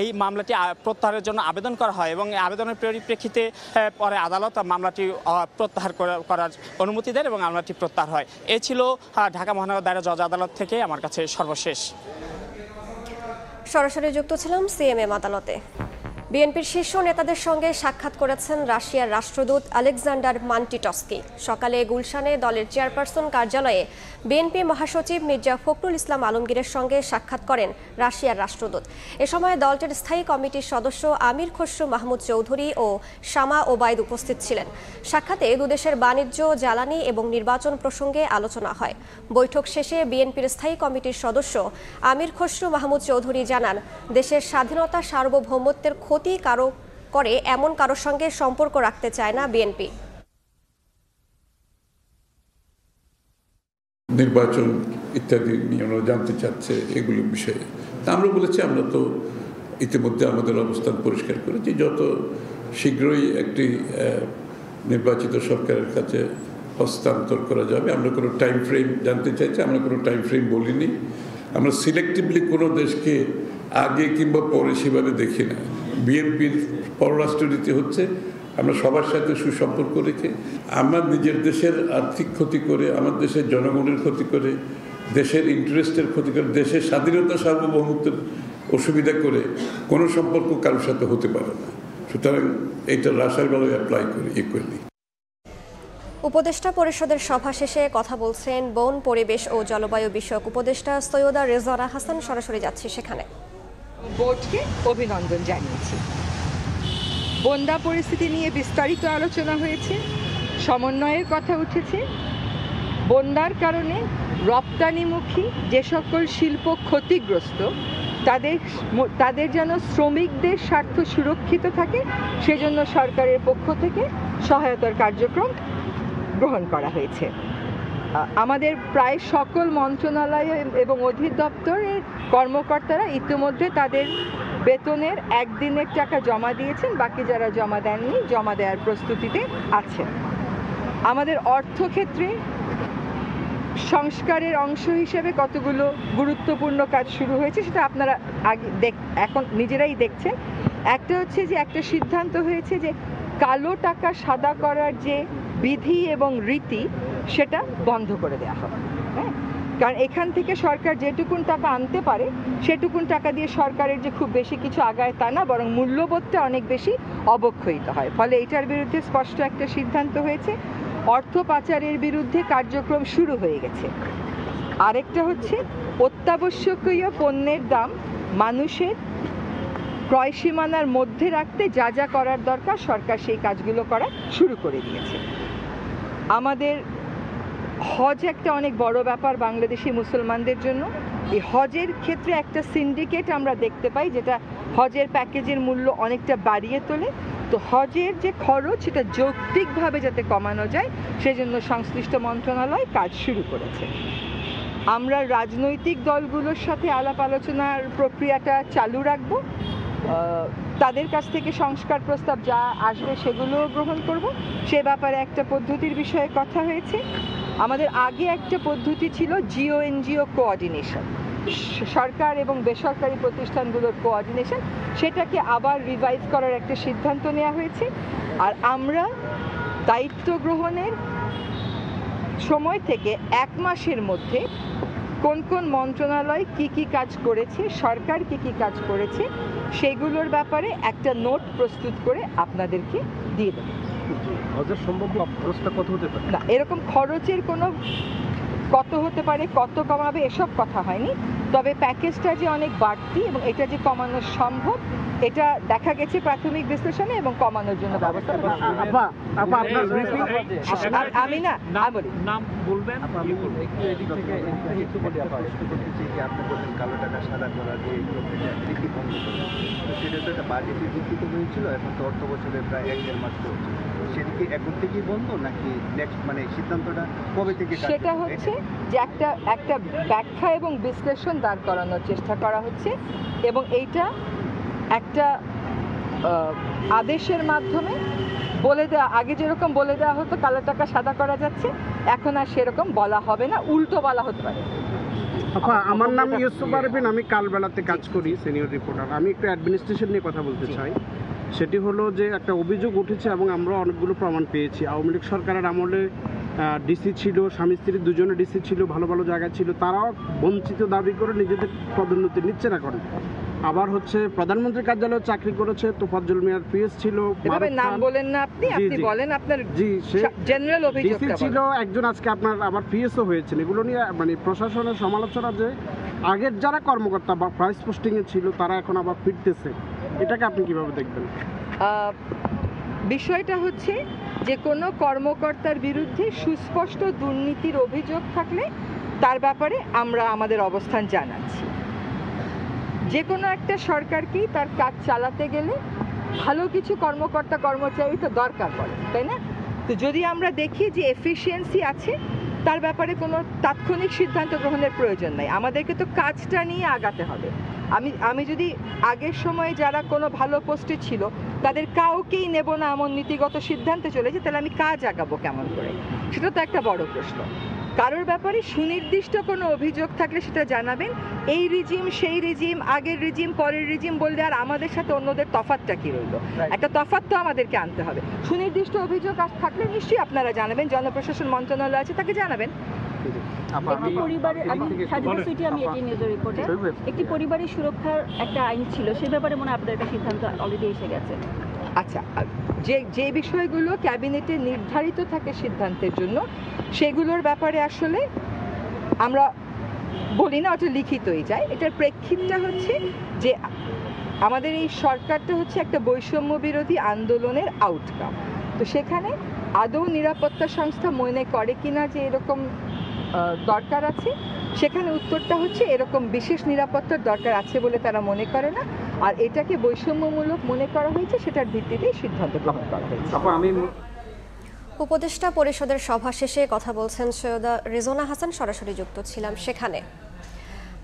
এই মামলাটি প্রত্যাহারের জন্য আবেদন করা হয় এবং আবেদনের পরিপ্রেক্ষিতে পরে আদালত মামলাটি প্রত্যাহার করার অনুমতি দেন এবং মামলাটি প্রত্যাহার হয়। এ ছিল ঢাকা মহানগর দায়রা জজ আদালত থেকে আমার কাছে সর্বশেষ। সরাসরি যুক্ত ছিলাম সিএমএম আদালতে। বিএনপির শীর্ষ নেতাদের সঙ্গে সাক্ষাৎ করেছেন রাশিয়ার রাষ্ট্রদূত আলেকজান্ডার মান্টিটস্কি। সকালে গুলশানে দলের চেয়ারপারসন কার্যালয়ে বিএনপি মহাসচিব মির্জা ফখরুল ইসলাম আলমগীরের সঙ্গে সাক্ষাৎ করেন রাশিয়ার রাষ্ট্রদূত। এ সময় দলটির স্থায়ী কমিটির সদস্য আমির খসরু মাহমুদ চৌধুরী ও শামা ওবায়দ উপস্থিত ছিলেন। সাক্ষাতে দুদেশের বাণিজ্য, জ্বালানি এবং নির্বাচন প্রসঙ্গে আলোচনা হয়। বৈঠক শেষে বিএনপির স্থায়ী কমিটির সদস্য আমির খসরু মাহমুদ চৌধুরী জানান, দেশের স্বাধীনতা সার্বভৌমত্বের ক্ষতি করে এমন কারোর সঙ্গে সম্পর্ক রাখতে চায় না বিএনপি। নির্বাচন ইত্যাদি নিয়ে ওরা জানতে চাচ্ছে, এগুলো বিষয়ে তা আমরা বলেছি আমরা তো ইতিমধ্যে আমাদের অবস্থান পরিষ্কার করেছি, যত শীঘ্রই একটি নির্বাচিত সরকারের কাছে হস্তান্তর করা যাবে। আমরা কোনো টাইম ফ্রেম জানতে চাইছি, আমরা কোনো টাইম ফ্রেম বলিনি। আমরা সিলেক্টিভলি কোনো দেশকে আগে কিংবা পরে সেভাবে দেখি না। বিএনপির পররাষ্ট্রনীতি হচ্ছে আমরা সবার সাথে সুসম্পর্ক রেখে, আমার নিজের দেশের আর্থিক ক্ষতি করে, আমার দেশের জনগণের ক্ষতি করে, দেশের ইন্টারেস্টের ক্ষতি করে, দেশের স্বাধীনতা সার্বভৌমত্বের অসুবিধা করে কোনো সম্পর্ক কারোর সাথে হতে পারে না। সুতরাং এইটা রাশার বেলায় অ্যাপ্লাই করি ইকুয়ালি। উপদেষ্টা পরিষদের সভা শেষে কথা বলছেন বন, পরিবেশ ও জলবায়ু বিষয়ক উপদেষ্টা সৈয়দা রেজওয়ানা হাসান। সরাসরি যাচ্ছি সেখানে। বোর্ডকে অভিনন্দন জানিয়েছি। বন্যা পরিস্থিতি নিয়ে বিস্তারিত আলোচনা হয়েছে, সমন্বয়ের কথা উঠেছে। বন্যার কারণে রপ্তানিমুখী যে সকল শিল্প ক্ষতিগ্রস্ত তাদের যেন শ্রমিকদের স্বার্থ সুরক্ষিত থাকে সেজন্য সরকারের পক্ষ থেকে সহায়তার কার্যক্রম গ্রহণ করা হয়েছে। আমাদের প্রায় সকল মন্ত্রণালয় এবং অধিদপ্তরের কর্মকর্তারা ইতিমধ্যে তাদের বেতনের একদিনের টাকা জমা দিয়েছেন, বাকি যারা জমা দেননি জমা দেওয়ার প্রস্তুতিতে আছেন। আমাদের অর্থক্ষেত্রে সংস্কারের অংশ হিসেবে কতগুলো গুরুত্বপূর্ণ কাজ শুরু হয়েছে, সেটা আপনারা এখন নিজেরাই দেখছেন। একটা হচ্ছে যে একটা সিদ্ধান্ত হয়েছে যে কালো টাকা সাদা করার যে বিধি এবং রীতি সেটা বন্ধ করে দেওয়া হবে। হ্যাঁ, কারণ এখান থেকে সরকার যেটুকুন টাকা আনতে পারে সেটুকুন টাকা দিয়ে সরকারের যে খুব বেশি কিছু আগায় তা না, বরং মূল্যবোধটা অনেক বেশি অবক্ষয়িত হয়। ফলে এটার বিরুদ্ধে স্পষ্ট একটা সিদ্ধান্ত হয়েছে। অর্থ পাচারের বিরুদ্ধে কার্যক্রম শুরু হয়ে গেছে। আরেকটা হচ্ছে অত্যাবশ্যকীয় পণ্যের দাম মানুষের ক্রয় সীমানার মধ্যে রাখতে যা যা করার দরকার সরকার সেই কাজগুলো করা শুরু করে দিয়েছে। আমাদের হজ একটা অনেক বড় ব্যাপার বাংলাদেশি মুসলমানদের জন্য। এই হজের ক্ষেত্রে একটা সিন্ডিকেট আমরা দেখতে পাই যেটা হজের প্যাকেজের মূল্য অনেকটা বাড়িয়ে তোলে। তো হজের যে খরচ সেটা যৌক্তিকভাবে যাতে কমানো যায় সেজন্য সংশ্লিষ্ট মন্ত্রণালয় কাজ শুরু করেছে। আমরা রাজনৈতিক দলগুলোর সাথে আলাপ আলোচনার প্রক্রিয়াটা চালু রাখব। তাদের কাছ থেকে সংস্কার প্রস্তাব যা আসবে সেগুলোও গ্রহণ করব। সে ব্যাপারে একটা পদ্ধতির বিষয়ে কথা হয়েছে। আমাদের আগে একটা পদ্ধতি ছিল জিও এনজিও কোঅর্ডিনেশন, সরকার এবং বেসরকারি প্রতিষ্ঠানগুলোর কোঅর্ডিনেশন, সেটাকে আবার রিভাইজ করার একটা সিদ্ধান্ত নেওয়া হয়েছে। আর আমরা দায়িত্ব গ্রহণের সময় থেকে 1 মাসের মধ্যে কোন কোন মন্ত্রণালয় কি কি কাজ করেছে, সরকার কি কি কাজ করেছে সেগুলোর ব্যাপারে একটা নোট প্রস্তুত করে আপনাদেরকে দিয়ে দেব। হজের সম্ভাব্য খরচটা কত হতে পারে? না, এরকম খরচের কোনো কত হতে পারে, কত কমাবে এসব কথা হয়নি। তবে প্যাকেজটা যে অনেক বাড়তি এবং এটা যে কমানো সম্ভব এটা দেখা গেছে প্রাথমিক বিশ্লেষণে এবং কমানোর জন্য ব্যবস্থা। আমি না বলি নাম বলবেন কালো টাকা সাদা করা যে সেটা তো একটা বাজেটের ভিত্তিতে হয়েছিল, এখন তো অর্থ বছরের প্রায় 1-1.5 মাস চলছে। সেটা কি এখন থেকেই বন্ধ নাকি নেক্সট মানে সিদ্ধান্তটা কবে থেকে? সেটা হচ্ছে যে একটা ব্যাখ্যা এবং বিশ্লেষণ দাঁড় করানোর চেষ্টা করা হচ্ছে এবং এইটা একটা আদেশের মাধ্যমে বলে দেওয়া। আগে যেরকম বলে দেওয়া হতো কালো টাকা সাদা করা যাচ্ছে, এখন আর সেরকম বলা হবে না, উল্টো বলা হতে পারে। আমার নাম ইউসুফ আরবিন, আমি কালবেলাতে কাজ করি, সিনিয়র রিপোর্টার। আমি একটু অ্যাডমিনিস্ট্রেশন নিয়ে কথা বলতে চাই। সেটি হলো যে একটা অভিযোগ উঠেছে এবং আমরা অনেকগুলো প্রমাণ পেয়েছি। আওয়ামী লীগ সরকারের আমলে ডিসি ছিল, স্বামী স্ত্রী দুজনে ডিসি ছিল, ভালো ভালো জায়গা ছিল, তারাও বঞ্চিত দাবি করে নিজেদের পদোন্নতি নিচ্ছে না করে। আবার হচ্ছে প্রধানমন্ত্রীর কার্যালয়ে চাকরি করেছে, তোফাজ্জল মিয়ার পিএস ছিল, নাম বলেন না আপনি, আপনি বলেন আপনার জেনারেল অভিযোগ ছিল। একজন আজকে আপনার আবার পিএসও হয়েছেন। এগুলো নিয়ে মানে প্রশাসনের সমালোচনা যে আগের যারা কর্মকর্তা বা প্রাইস পোস্টিংয়ে ছিল তারা এখন আবার ফিরতেছে, এটাকে আপনি কিভাবে দেখবেন? বিষয়টা হচ্ছে যে কোনো কর্মকর্তার বিরুদ্ধে সুস্পষ্ট দুর্নীতির অভিযোগ থাকলে তার ব্যাপারে আমরা আমাদের অবস্থান জানাচ্ছি। যে কোনো একটা সরকারকেই তার কাজ চালাতে গেলে ভালো কিছু কর্মকর্তা কর্মচারী তো দরকার পড়ে, তাই না? তো যদি আমরা দেখি যে এফিসিয়েন্সি আছে তার ব্যাপারে কোনো তাৎক্ষণিক সিদ্ধান্ত গ্রহণের প্রয়োজন নাই, আমাদেরকে তো কাজটা নিয়ে আগাতে হবে। আমি যদি আগের সময়ে যারা কোনো ভালো পোস্টে ছিল তাদের কাউকেই নেব না এমন নীতিগত সিদ্ধান্তে চলেছে, তাহলে আমি কাজ আগাবো কেমন করে? সেটা তো একটা বড় প্রশ্ন। কারোর ব্যাপারে সুনির্দিষ্ট কোনো অভিযোগ থাকলে সেটা জানাবেন। এই রিজিম, সেই রিজিম, আগের রিজিম, পরের রিজিম বললে আর আমাদের সাথে অন্যদের তফাৎটা কি রইল? একটা তফাৎ তো আমাদেরকে আনতে হবে। সুনির্দিষ্ট অভিযোগ থাকলে নিশ্চয়ই আপনারা জানাবেন, জনপ্রশাসন মন্ত্রণালয় আছে তাকে জানাবেন। একটি পরিবারের সুরক্ষার একটা আইন ছিল, সে ব্যাপারে মনে হয় আপনাদের একটা সিদ্ধান্ত অলরেডি এসে গেছে। আচ্ছা, যে বিষয়গুলো ক্যাবিনেটে নির্ধারিত থাকে সিদ্ধান্তের জন্য সেগুলোর ব্যাপারে আসলে আমরা বলি না, ওটা লিখিতই যায়। এটার প্রেক্ষিতটা হচ্ছে যে আমাদের এই সরকারটা হচ্ছে একটা বৈষম্য বিরোধী আন্দোলনের আউটকাম। তো সেখানে আদৌ নিরাপত্তা সংস্থা মনে করে কিনা যে এরকম দরকার আছে সেখানে উত্তরটা হচ্ছে এরকম বিশেষ নিরাপত্তার দরকার আছে বলে তারা মনে করে না, আর এটাকে বৈষম্যমূলক মনে করা হয়েছে, সেটার ভিত্তিতেই সিদ্ধান্ত গ্রহণ করা হয়েছে। উপদেষ্টা পরিষদের সভা শেষে কথা বলছেন সৈয়দা রেজওয়ানা হাসান, সরাসরি যুক্ত ছিলাম সেখানে।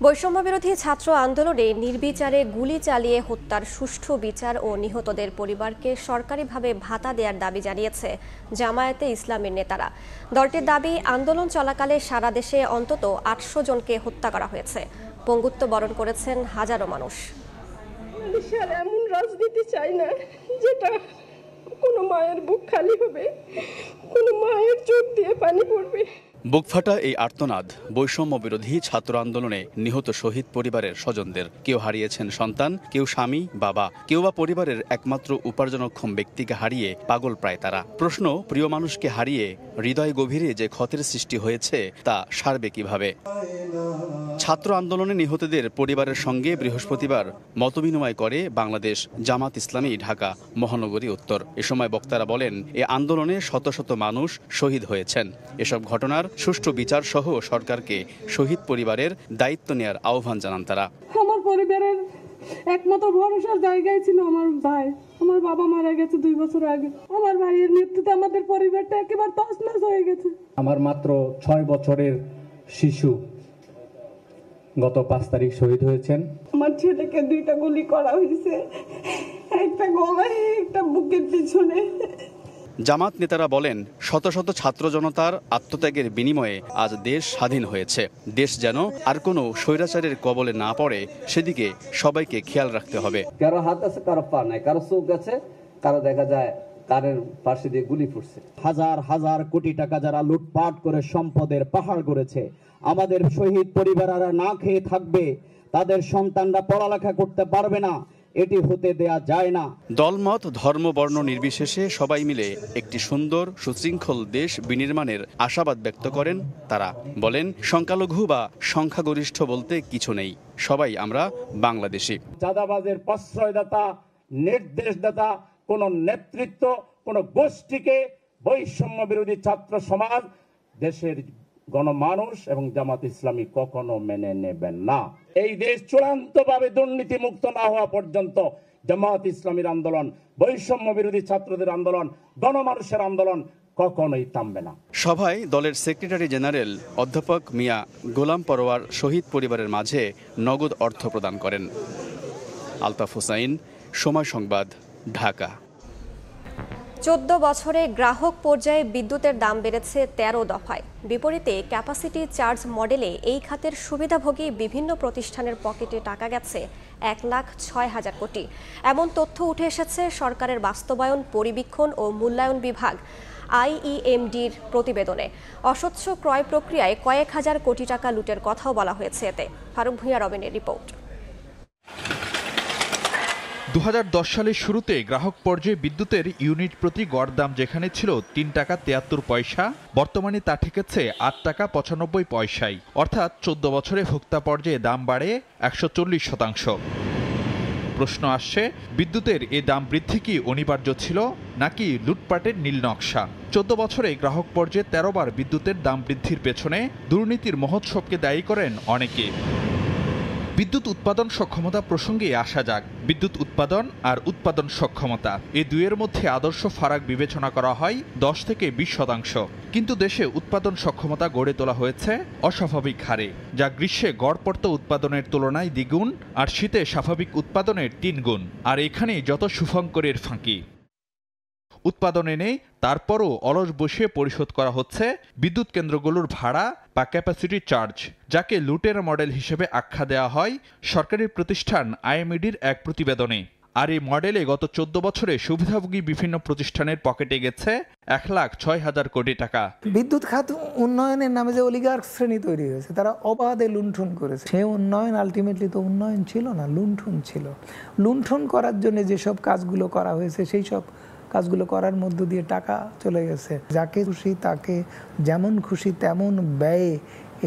বৈষম্য বিরোধী ছাত্র আন্দোলনে নির্বিচারে গুলি চালিয়ে হত্যার সুষ্ঠু বিচার ও নিহতদের পরিবারকে সরকারিভাবে ভাতা দেওয়ার দাবি জানিয়েছে জামায়াতে ইসলামীর নেতারা। দলটির দাবি, আন্দোলন চলাকালে সারা দেশে অন্তত 800 জনকে হত্যা করা হয়েছে, পঙ্গুত্ব বরণ করেছেন হাজারো মানুষ। এমন রাজনীতি চাই না যেটা কোনো মায়ের বুক খালি হবে, কোনো মায়ের চোখ দিয়ে পানি পড়বে। বুকফাটা এই আর্তনাদ বৈষম্য বিরোধী ছাত্র আন্দোলনে নিহত শহীদ পরিবারের স্বজনদের। কেউ হারিয়েছেন সন্তান, কেউ স্বামী, বাবা, কেউ বা পরিবারের একমাত্র উপার্জনক্ষম ব্যক্তিকে হারিয়ে পাগল প্রায় তারা। প্রশ্ন, প্রিয় মানুষকে হারিয়ে হৃদয় গভীরে যে ক্ষতের সৃষ্টি হয়েছে তা সারবে কিভাবে? ছাত্র আন্দোলনে নিহতদের পরিবারের সঙ্গে বৃহস্পতিবার মতবিনিময় করে বাংলাদেশ জামাত ইসলামী ঢাকা মহানগরী উত্তর। এ সময় বক্তারা বলেন, এ আন্দোলনে শত শত মানুষ শহীদ হয়েছেন। এসব ঘটনার সুষ্ঠু বিচার সহ সরকারকে শহীদ পরিবারের দায়িত্ব নেয়ার আহ্বান জানান তারা। আমার পরিবারের একমাত্র ভরসার জায়গায় ছিল আমার ভাই। আমার বাবা মারা গেছে 2 বছর আগে। আমার ভাইয়ের মৃত্যুতে আমাদের পরিবারটা একেবারে তছনছ হয়ে গেছে। আমার মাত্র 6 বছরের শিশু গত 5 তারিখ শহীদ হয়েছেন। আমার ছেলেকে 2টা গুলি করা হয়েছে, একটা গলায়, একটা বুকের পিছনে। জামাত নেতারা বলেন, শত শত ছাত্র জনতার আত্মত্যাগের বিনিময়ে আজ দেশ স্বাধীন হয়েছে। দেশ যেন আর কোনো স্বৈরাচারের কবলে না পড়ে সেদিকে সবাইকে খেয়াল রাখতে হবে। কারো হাত আছে, কারো পা নাই, কারো চোখ আছে, কারো দেখা যায় কারের পাশে দিয়ে গুলি ফুটছে। হাজার হাজার কোটি টাকা যারা লুটপাট করে সম্পদের পাহাড় গড়েছে, আমাদের শহীদ পরিবাররা না খেয়ে থাকবে, তাদের সন্তানরা পড়ালেখা করতে পারবে না, এটি হতে দেয়া যায় না। দলমত, ধর্ম, বর্ণ নির্বিশেষে সবাই মিলে একটি সুন্দর সুশৃঙ্খল দেশ বিনির্মাণের আশাবাদ ব্যক্ত করেন তারা। বলেন, সংখ্যালঘু বা সংখ্যাগরিষ্ঠ বলতে কিছু নেই, সবাই আমরা বাংলাদেশি। চাঁদাবাজের প্রশ্রয়দাতা, নির্দেশদাতা কোন নেতৃত্ব, কোন গোষ্ঠীকে বৈষম্য বিরোধী ছাত্র সমাজ, দেশের গণমানুষ এবং জামাত ইসলামী কখনো মেনে নেবেন না। এই দেশ চূড়ান্তভাবে দুর্নীতি মুক্ত না হওয়া পর্যন্ত জামাত ইসলামীর আন্দোলন, বৈষম্য বিরোধী ছাত্রদের আন্দোলন, গণমানুষের আন্দোলন কখনোই থামবে না। সভায় দলের সেক্রেটারি জেনারেল অধ্যাপক মিয়া গোলাম পরোয়ার শহীদ পরিবারের মাঝে নগদ অর্থ প্রদান করেন। আলতাফ হোসাইন, সময় সংবাদ, ঢাকা। 14 বছরে গ্রাহক পর্যায়ে বিদ্যুতের দাম বেড়েছে 13 দফায়। বিপরীতে ক্যাপাসিটি চার্জ মডেলে এই খাতের সুবিধাভোগী বিভিন্ন প্রতিষ্ঠানের পকেটে টাকা গেছে 1,06,000 কোটি। এমন তথ্য উঠে এসেছে সরকারের বাস্তবায়ন, পরিবীক্ষণ ও মূল্যায়ন বিভাগ IEMDর প্রতিবেদনে। অস্বচ্ছ ক্রয় প্রক্রিয়ায় কয়েক হাজার কোটি টাকা লুটের কথাও বলা হয়েছে এতে। ফারুক ভূঁইয়া রবিনের রিপোর্ট। 2010 সালের শুরুতে গ্রাহক পর্যায়ে বিদ্যুতের ইউনিট প্রতি গড় দাম যেখানে ছিল 3 টাকা 73 পয়সা, বর্তমানে তা ঠেকেছে 8 টাকা 95 পয়সায়। অর্থাৎ 14 বছরে ভোক্তা পর্যায়ে দাম বাড়ে 140%। প্রশ্ন আসছে, বিদ্যুতের এ দাম বৃদ্ধি কি অনিবার্য ছিল নাকি লুটপাটের নীল নকশা? 14 বছরে গ্রাহক পর্যায়ে 13 বার বিদ্যুতের দাম বৃদ্ধির পেছনে দুর্নীতির মহোৎসবকে দায়ী করেন অনেকে। বিদ্যুৎ উৎপাদন সক্ষমতা প্রসঙ্গে আসা যাক। বিদ্যুৎ উৎপাদন আর উৎপাদন সক্ষমতা এ দুয়ের মধ্যে আদর্শ ফারাক বিবেচনা করা হয় 10 থেকে 20%। কিন্তু দেশে উৎপাদন সক্ষমতা গড়ে তোলা হয়েছে অস্বাভাবিক হারে, যা গ্রীষ্মে গড়পড়ত উৎপাদনের তুলনায় দ্বিগুণ আর শীতে স্বাভাবিক উৎপাদনের 3 গুণ। আর এখানেই যত শুভঙ্করের ফাঁকি। উৎপাদনে নেই, তারপরও অলস বসিয়ে পরিশোধ করা হচ্ছে বিদ্যুৎ কেন্দ্রগুলোর ভাড়া বা ক্যাপাসিটি চার্জ, যাকে লুটেরা মডেল হিসেবে আখ্যা দেওয়া হয় সরকারি প্রতিষ্ঠান IEMDর এক প্রতিবেদনে। আর এই মডেলে গত 14 বছরে সুবিধাভোগী বিভিন্ন প্রতিষ্ঠানের পকেটে গেছে 1,06,000 কোটি টাকা। বিদ্যুৎ খাত উন্নয়নের নামে যে অলিগার্ক শ্রেণী তৈরি হয়েছে, তারা অবাধে লুণ্ঠন করেছে। সে উন্নয়ন আলটিমেটলি তো উন্নয়ন ছিল না, লুণ্ঠন ছিল। লুণ্ঠন করার জন্য যেসব কাজগুলো করা হয়েছে, সেই সব কাজগুলো করার মধ্য দিয়ে টাকা চলে গেছে। যাকে খুশি তাকে যেমন খুশি তেমন ব্যয়ে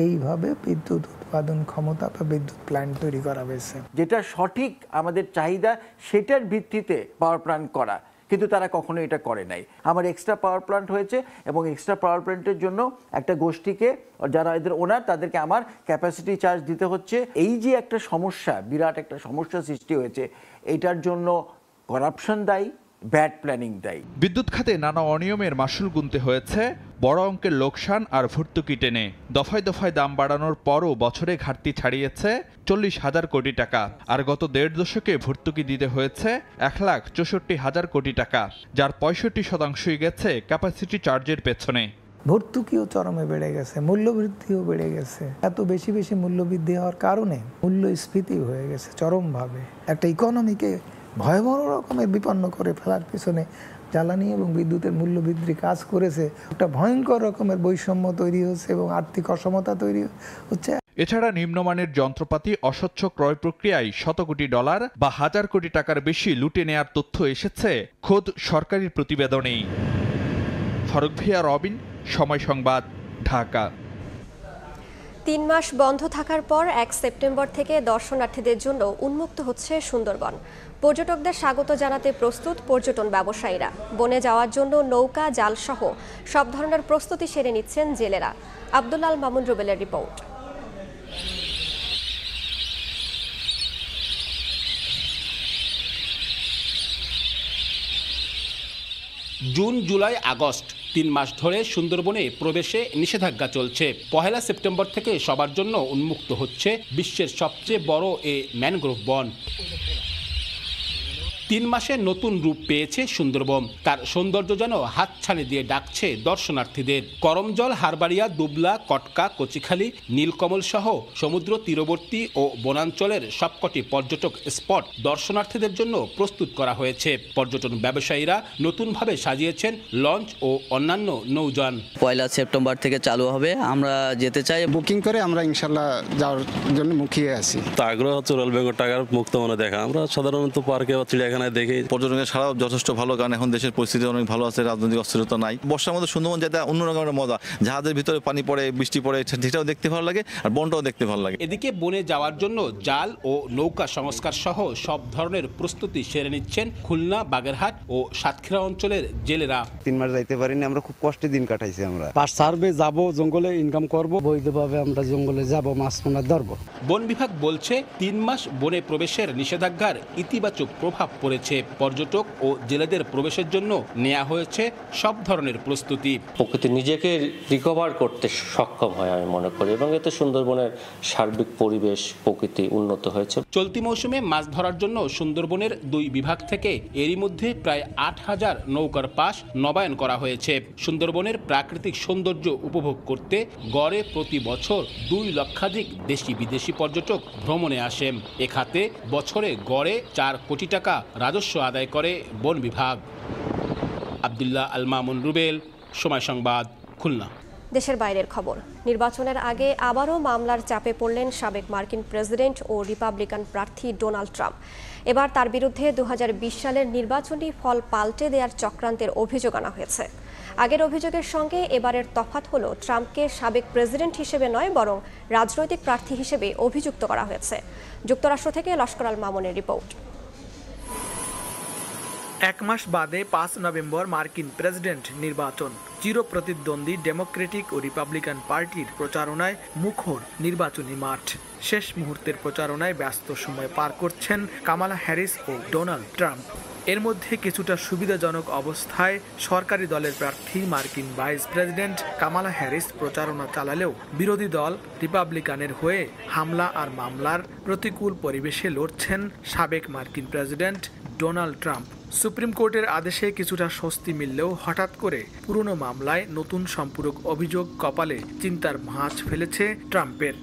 এইভাবে বিদ্যুৎ উৎপাদন ক্ষমতা বা বিদ্যুৎ প্ল্যান্ট তৈরি করা হয়েছে। যেটা সঠিক আমাদের চাহিদা, সেটার ভিত্তিতে পাওয়ার প্ল্যান্ট করা, কিন্তু তারা কখনো এটা করে নাই। আমার এক্সট্রা পাওয়ার প্ল্যান্ট হয়েছে এবং এক্সট্রা পাওয়ার প্ল্যান্টের জন্য একটা গোষ্ঠীকে, যারা এদের ওনার, তাদেরকে আমার ক্যাপাসিটি চার্জ দিতে হচ্ছে। এই যে একটা সমস্যা, বিরাট একটা সমস্যা সৃষ্টি হয়েছে, এটার জন্য করাপশন দায়ী, ব্যাড প্ল্যানিং দায়ী। বিদ্যুৎ খাতে নানা অনিয়মের মাসুল গুনতে হয়েছে বড় অঙ্কের লোকসান আর ভর্তুকি টেনে। দফায় দফায় দাম বাড়ানোর পরও বছরে ঘাটতি ছাড়িয়েছে 40,000 কোটি টাকা। আর গত 1.5 দশকে ভর্তুকি দিতে হয়েছে 1,64,000 কোটি টাকা, যার 65% গেছে ক্যাপাসিটি চার্জের পেছনে। ভর্তুকিও চরমে বেড়ে গেছে, মূল্যবৃদ্ধিও বেড়ে গেছে। এত বেশি বেশি মূল্যবৃদ্ধি হওয়ার কারণে মূল্যস্ফীতি হয়ে গেছে চরমভাবে। একটা ইকোনমিকে ভয়াবহ রকমের বিপন্ন করে ফেলার পেছনে জ্বালানি এবং বিদ্যুতের মূল্যবৃদ্ধি কাজ করেছে। একটা ভয়ঙ্কর রকমের বৈষম্য তৈরি হচ্ছে এবং আর্থিক অসমতা তৈরি হচ্ছে। এছাড়া নিম্নমানের যন্ত্রপাতি, অস্বচ্ছ ক্রয় প্রক্রিয়ায় $100 কোটি বা 1,000 কোটি টাকার বেশি লুটে নেয়ার তথ্য এসেছে খোদ সরকারি প্রতিবেদনেই। ফারুক ভিয়া, রবিন, সময় সংবাদ, ঢাকা। 3 মাস বন্ধ থাকার পর 1 সেপ্টেম্বর থেকে দর্শনার্থীদের জন্য উন্মুক্ত হচ্ছে সুন্দরবন। পর্যটকদের স্বাগত জানাতে প্রস্তুত পর্যটন ব্যবসায়ীরা। বনে যাওয়ার জন্য নৌকা, জাল সহ সব ধরনের প্রস্তুতি সেরে নিচ্ছেন জেলেরা। আব্দুল্লাহ আল মামুন রুবেলের রিপোর্ট। জুন, জুলাই, আগস্ট 3 মাস ধরে সুন্দরবনে প্রবেশে নিষেধাজ্ঞা চলছে। 1 সেপ্টেম্বর থেকে সবার জন্য উন্মুক্ত হচ্ছে বিশ্বের সবচেয়ে বড় এ ম্যানগ্রোভ বন। 3 মাসে নতুন রূপ পেয়েছে সুন্দরবন। তার সৌন্দর্য যেন হাতছানি দিয়ে ডাকছে দর্শনার্থীদের। করমজল, হারবাড়িয়া, দুবলা, কটকা, কচিখালী, নীলকমল সহ সমুদ্র তীরবর্তী ও বনাঞ্চলের সবকটি পর্যটক স্পট দর্শনার্থীদের জন্য প্রস্তুত করা হয়েছে। পর্যটন ব্যবসায়ীরা নতুনভাবে সাজিয়েছেন লঞ্চ ও অন্যান্য নৌযান। 1 সেপ্টেম্বর থেকে চালু হবে। আমরা যেতে চাই, বুকিং করে আমরা ইনশাল্লাহ যাওয়ার জন্য মুখিয়ে আছি। তো আগ্রহ হচ্ছে রয়্যাল বেঙ্গল টাইগার মুক্তবনে দেখা। আমরা সাধারণত পার্কে বা চিড়িয়াখানায় দেখি। পর্যটনের সারাও যথেষ্ট ভালো, কারণ এখন দেশের পরিস্থিতি অনেক ভালো আছে, রাজনৈতিক অস্থিরতা নাই। বর্ষার মধ্যে সুন্দরবন যেটা অন্যরকমের মজা, জাহাজের ভিতরে পানি পড়ে, বৃষ্টি পড়ে, সেটাও দেখতে ভালো লাগে আর বনটাও দেখতে ভালো লাগে। এদিকে বনে যাওয়ার জন্য জাল ও নৌকা সংস্কার সহ সব ধরনের প্রস্তুতি সেরে নিচ্ছেন খুলনা, বাগেরহাট ও সাতক্ষীরা অঞ্চলের জেলেরা। 3 মাস যাইতে পারিনি, আমরা খুব কষ্টে দিন কাটাইছি। আমরা পাস সার্ভে যাব, জঙ্গলে ইনকাম করব, বৈধভাবে আমরা জঙ্গলে যাব, মাছ মাছ ধরব। বন বিভাগ বলছে 3 মাস বনে প্রবেশের নিষেধাজ্ঞার ইতিবাচক প্রভাব পড়েছে। পর্যটক ও জেলেদের প্রবেশের জন্য নেওয়া হয়েছে সব ধরনের প্রস্তুতি। প্রকৃতি নিজেকে রিকভার করতে সক্ষম হয় আমি মনে করি, এবং এতে সুন্দরবনের সার্বিক পরিবেশ, প্রকৃতি উন্নত হয়েছে। চলতি মৌসুমে মাছ ধরার জন্য সুন্দরবনের 2 বিভাগ থেকে এরই মধ্যে প্রায় 8,000 নৌকার পাস নবায়ন করা হয়েছে। সুন্দরবনের প্রাকৃতিক সৌন্দর্য উপভোগ করতে গড়ে প্রতি বছর 2 লক্ষাধিক দেশি বিদেশি পর্যটক ভ্রমণে আসেন। এ খাতে বছরে গড়ে 4 কোটি টাকা রাজস্ব আদায় করে বন বিভাগ। আব্দুল্লাহ আল মামুন রুবেল, সময় সংবাদ, খুলনা। দেশের বাইরের খবর। নির্বাচনের আগে আবারও মামলার চাপে পড়লেন সাবেক মার্কিন প্রেসিডেন্ট ও রিপাবলিকান প্রার্থী ডোনাল্ড ট্রাম্প। এবার তার বিরুদ্ধে 2020 সালের নির্বাচনী ফল পাল্টে দেওয়ার চক্রান্তের অভিযোগ আনা হয়েছে। আগের অভিযোগের সঙ্গে এবারের তফাৎ হলো ট্রাম্পকে সাবেক প্রেসিডেন্ট হিসেবে নয়, বরং রাজনৈতিক প্রার্থী হিসেবে অভিযুক্ত করা হয়েছে। যুক্তরাষ্ট্র থেকে লস্কর আল মামুনের রিপোর্ট। 1 মাস বাদে 5 নভেম্বর মার্কিন প্রেসিডেন্ট নির্বাচন। চিরপ্রতিদ্বন্দ্বী ডেমোক্রেটিক ও রিপাবলিকান পার্টির প্রচারণায় মুখর নির্বাচনী মাঠ। শেষ মুহূর্তের প্রচারণায় ব্যস্ত সময় পার করছেন কামালা হ্যারিস ও ডোনাল্ড ট্রাম্প। এর মধ্যে কিছুটা সুবিধাজনক অবস্থায় সরকারি দলের প্রার্থী মার্কিন ভাইস প্রেসিডেন্ট কামালা হ্যারিস প্রচারণা চালালেও বিরোধী দল রিপাবলিকানের হয়ে হামলা আর মামলার প্রতিকূল পরিবেশে লড়ছেন সাবেক মার্কিন প্রেসিডেন্ট ডোনাল্ড ট্রাম্প। সুপ্রিম কোর্টের আদেশে কিছুটা স্বস্তি মিললেও হঠাৎ করে পুরনো মামলায় নতুন সম্পূরক অভিযোগ কপালে চিন্তার ভাঁজ ফেলেছে ট্রাম্পের।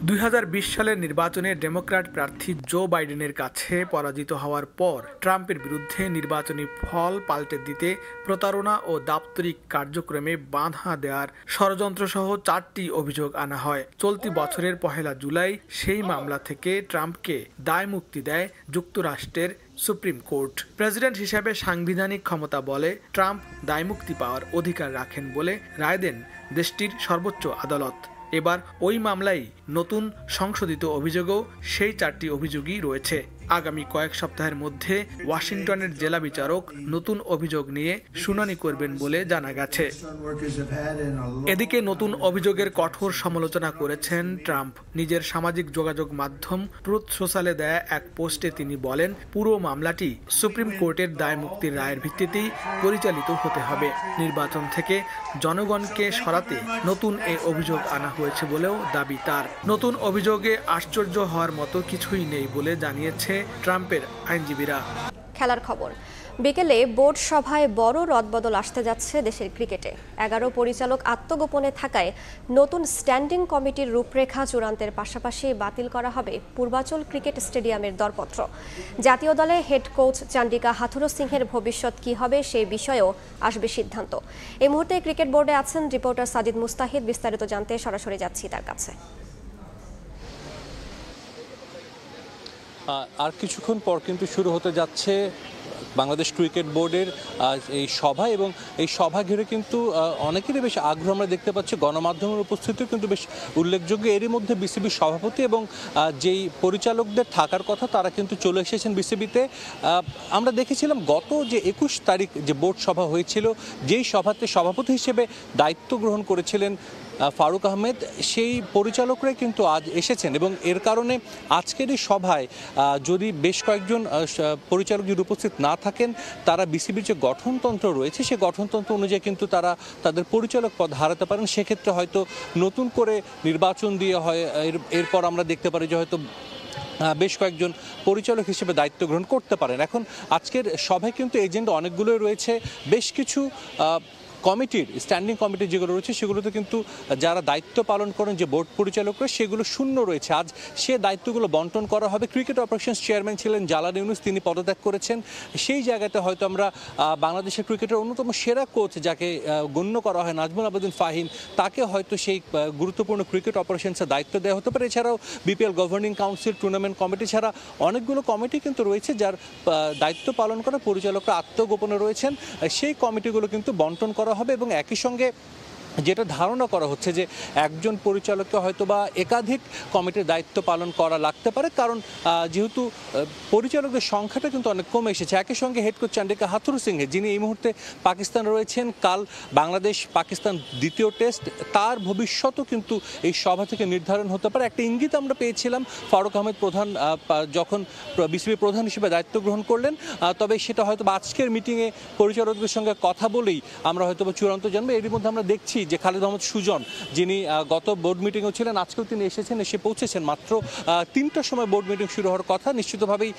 2020 সালের নির্বাচনে ডেমোক্র্যাট প্রার্থী জো বাইডেনের কাছে পরাজিত হওয়ার পর ট্রাম্পের বিরুদ্ধে নির্বাচনী ফল পাল্টে দিতে প্রতারণা ও দাপ্তরিক কার্যক্রমে বাধা দেওয়ার ষড়যন্ত্রসহ 4টি অভিযোগ আনা হয়। চলতি বছরের 1 জুলাই সেই মামলা থেকে ট্রাম্পকে দায় মুক্তি দেয় যুক্তরাষ্ট্রের সুপ্রিম কোর্ট। প্রেসিডেন্ট হিসেবে সাংবিধানিক ক্ষমতা বলে ট্রাম্প দায়মুক্তি পাওয়ার অধিকার রাখেন বলে রায় দেন দেশটির সর্বোচ্চ আদালত। এবার ওই মামলায় নতুন সংশোধিত অভিযোগও সেই 4টি অভিযোগই রয়েছে। আগামী কয়েক সপ্তাহের মধ্যে ওয়াশিংটনের জেলা বিচারক নতুন অভিযোগ নিয়ে শুনানি করবেন বলে জানা গেছে। এদিকে নতুন অভিযোগের কঠোর সমালোচনা করেছেন ট্রাম্প। নিজের সামাজিক যোগাযোগ মাধ্যম ট্রুথ সোশ্যালে দেয়া এক পোস্টে তিনি বলেন, পুরো মামলাটি সুপ্রিম কোর্টের দায় মুক্তির রায়ের ভিত্তিতেই পরিচালিত হতে হবে। নির্বাচন থেকে জনগণকে সরাতে নতুন এই অভিযোগ আনা হয়েছে বলেও দাবি তার। নতুন অভিযোগে আশ্চর্য হওয়ার মতো কিছুই নেই বলে জানিয়েছে ট্রাম্পের আইনজীবীরা। খেলার খবর, বিকেলে বোর্ড সভায় বড় রদবদল আসতে যাচ্ছে দেশের ক্রিকেটে। 11 পরিচালক আত্মগোপনে থাকায় নতুন স্ট্যান্ডিং কমিটির রূপরেখা চূড়ান্তের পাশাপাশি বাতিল করা হবে পূর্বাচল ক্রিকেট স্টেডিয়ামের দরপত্র। জাতীয় দলে হেড কোচ চান্ডিকা হাথুরু সিংহের ভবিষ্যৎ কী হবে সেই বিষয়েও আসবে সিদ্ধান্ত। এই মুহূর্তে ক্রিকেট বোর্ডে আছেন রিপোর্টার সাজিদ মুস্তাহিদ। বিস্তারিত জানতে সরাসরি যাচ্ছি তার কাছে। আর কিছুক্ষণ পর কিন্তু শুরু হতে যাচ্ছে বাংলাদেশ ক্রিকেট বোর্ডের এই সভা, এবং এই সভা ঘিরে কিন্তু অনেকেরই বেশ আগ্রহ আমরা দেখতে পাচ্ছি। গণমাধ্যমের উপস্থিতিও কিন্তু বেশ উল্লেখযোগ্য। এরই মধ্যে বিসিবির সভাপতি এবং যেই পরিচালকদের থাকার কথা তারা কিন্তু চলে এসেছেন বিসিবিতে। আমরা দেখেছিলাম গত যে 21 তারিখ যে বোর্ড সভা হয়েছিল, যেই সভাতে সভাপতি হিসেবে দায়িত্ব গ্রহণ করেছিলেন ফারুক আহমেদ, সেই পরিচালকরাই কিন্তু আজ এসেছেন এবং এর কারণে আজকের এই সভায় যদি বেশ কয়েকজন পরিচালক যদি উপস্থিত না থাকেন, তারা বিসিবির যে গঠনতন্ত্র রয়েছে সেই গঠনতন্ত্র অনুযায়ী কিন্তু তারা তাদের পরিচালক পদ হারাতে পারেন। সেক্ষেত্রে হয়তো নতুন করে নির্বাচন দিয়ে হয়, এরপর আমরা দেখতে পারি যে হয়তো বেশ কয়েকজন পরিচালক হিসেবে দায়িত্ব গ্রহণ করতে পারেন। এখন আজকের সভায় কিন্তু এজেন্ডা অনেকগুলোই রয়েছে। বেশ কিছু কমিটির স্ট্যান্ডিং কমিটি যেগুলো রয়েছে সেগুলোতে কিন্তু যারা দায়িত্ব পালন করেন যে বোর্ড পরিচালকরা, সেগুলো শূন্য রয়েছে। আজ সে দায়িত্বগুলো বন্টন করা হবে। ক্রিকেট অপারেশনস চেয়ারম্যান ছিলেন জালাল ইউনুস, তিনি পদত্যাগ করেছেন। সেই জায়গাতে হয়তো আমরা বাংলাদেশের ক্রিকেটের অন্যতম সেরা কোচ যাকে গণ্য করা হয় নাজমুল আবেদিন ফাহিম, তাকে হয়তো সেই গুরুত্বপূর্ণ ক্রিকেট অপারেশনসের দায়িত্ব দেওয়া হতে পারে। এছাড়াও BPL governing council, tournament committee ছাড়া অনেকগুলো কমিটি কিন্তু রয়েছে যার দায়িত্ব পালন করা পরিচালকরা আত্মগোপনে রয়েছেন। সেই কমিটিগুলো কিন্তু বন্টন করা হবে এবং একই সঙ্গে যেটা ধারণা করা হচ্ছে যে একজন পরিচালককে হয়তো বা একাধিক কমিটির দায়িত্ব পালন করা লাগতে পারে, কারণ যেহেতু পরিচালকদের সংখ্যাটা কিন্তু অনেক কমে এসেছে। একই সঙ্গে হেড কোচ চান্ডিকা হাথুরু সিংহে, যিনি এই মুহূর্তে পাকিস্তানে রয়েছেন, কাল বাংলাদেশ পাকিস্তান দ্বিতীয় টেস্ট, তার ভবিষ্যৎও কিন্তু এই সভা থেকে নির্ধারণ হতে পারে। একটা ইঙ্গিত আমরা পেয়েছিলাম ফারুক আহমেদ প্রধান যখন বিসিবি প্রধান হিসেবে দায়িত্ব গ্রহণ করলেন, তবে সেটা হয়তো আজকের মিটিংয়ে পরিচালকদের সঙ্গে কথা বলেই আমরা হয়তো চূড়ান্ত জানবো। এরই মধ্যে আমরা দেখছি যে খালিদ আহমদ সুজন, যিনি গত বোর্ড মিটিংও ছিলেন, আজকেও তিনি এসেছেন, এসে পৌঁছেছেন মাত্র 3টার সময় বোর্ড মিটিং শুরু হওয়ার কথা। নিশ্চিতভাবেই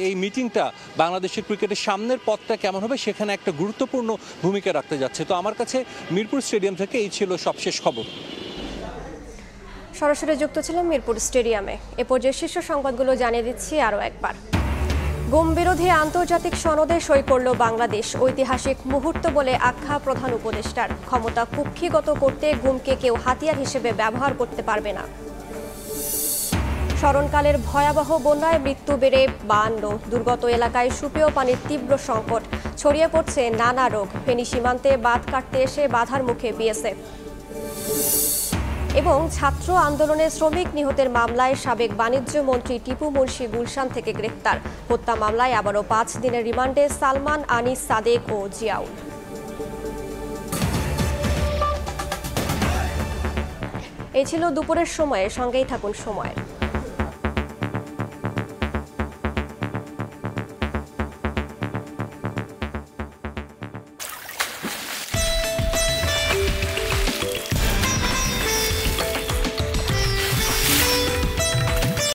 এই মিটিংটা বাংলাদেশের ক্রিকেটের সামনের পথটা কেমন হবে সেখানে একটা গুরুত্বপূর্ণ ভূমিকা রাখতে যাচ্ছে। তো আমার কাছে মিরপুর স্টেডিয়াম থেকে এই ছিল সবশেষ খবর। সরাসরি যুক্ত ছিলাম মিরপুর স্টেডিয়ামে। এ পর্যায়ে শীর্ষ সংবাদগুলো জানিয়ে দিচ্ছি আরও একবার। গুম বিরোধী আন্তর্জাতিক সনদে সই করল বাংলাদেশ। ঐতিহাসিক মুহূর্ত বলে আখ্যা প্রধান উপদেষ্টার। ক্ষমতা কুক্ষিগত করতে গুমকে কেউ হাতিয়ার হিসেবে ব্যবহার করতে পারবে না। স্মরণকালের ভয়াবহ বন্যায় মৃত্যু বেড়ে 52। দুর্গত এলাকায় সুপেয় পানির তীব্র সংকট। ছড়িয়ে পড়ছে নানা রোগ। ফেনী সীমান্তে বাঁধ কাটতে এসে বাধার মুখে বিএসএফ। এবং ছাত্র আন্দোলনে শ্রমিক নিহতের মামলায় সাবেক বাণিজ্য মন্ত্রী টিপু মুন্সি গুলশান থেকে গ্রেফতার। হত্যা মামলায় আবারও 5 দিনের রিমান্ডে সালমান, আনিস, সাদেক ও জিয়াউল। এই ছিল দুপুরের সময়ে, সঙ্গেই থাকুন সময়ের।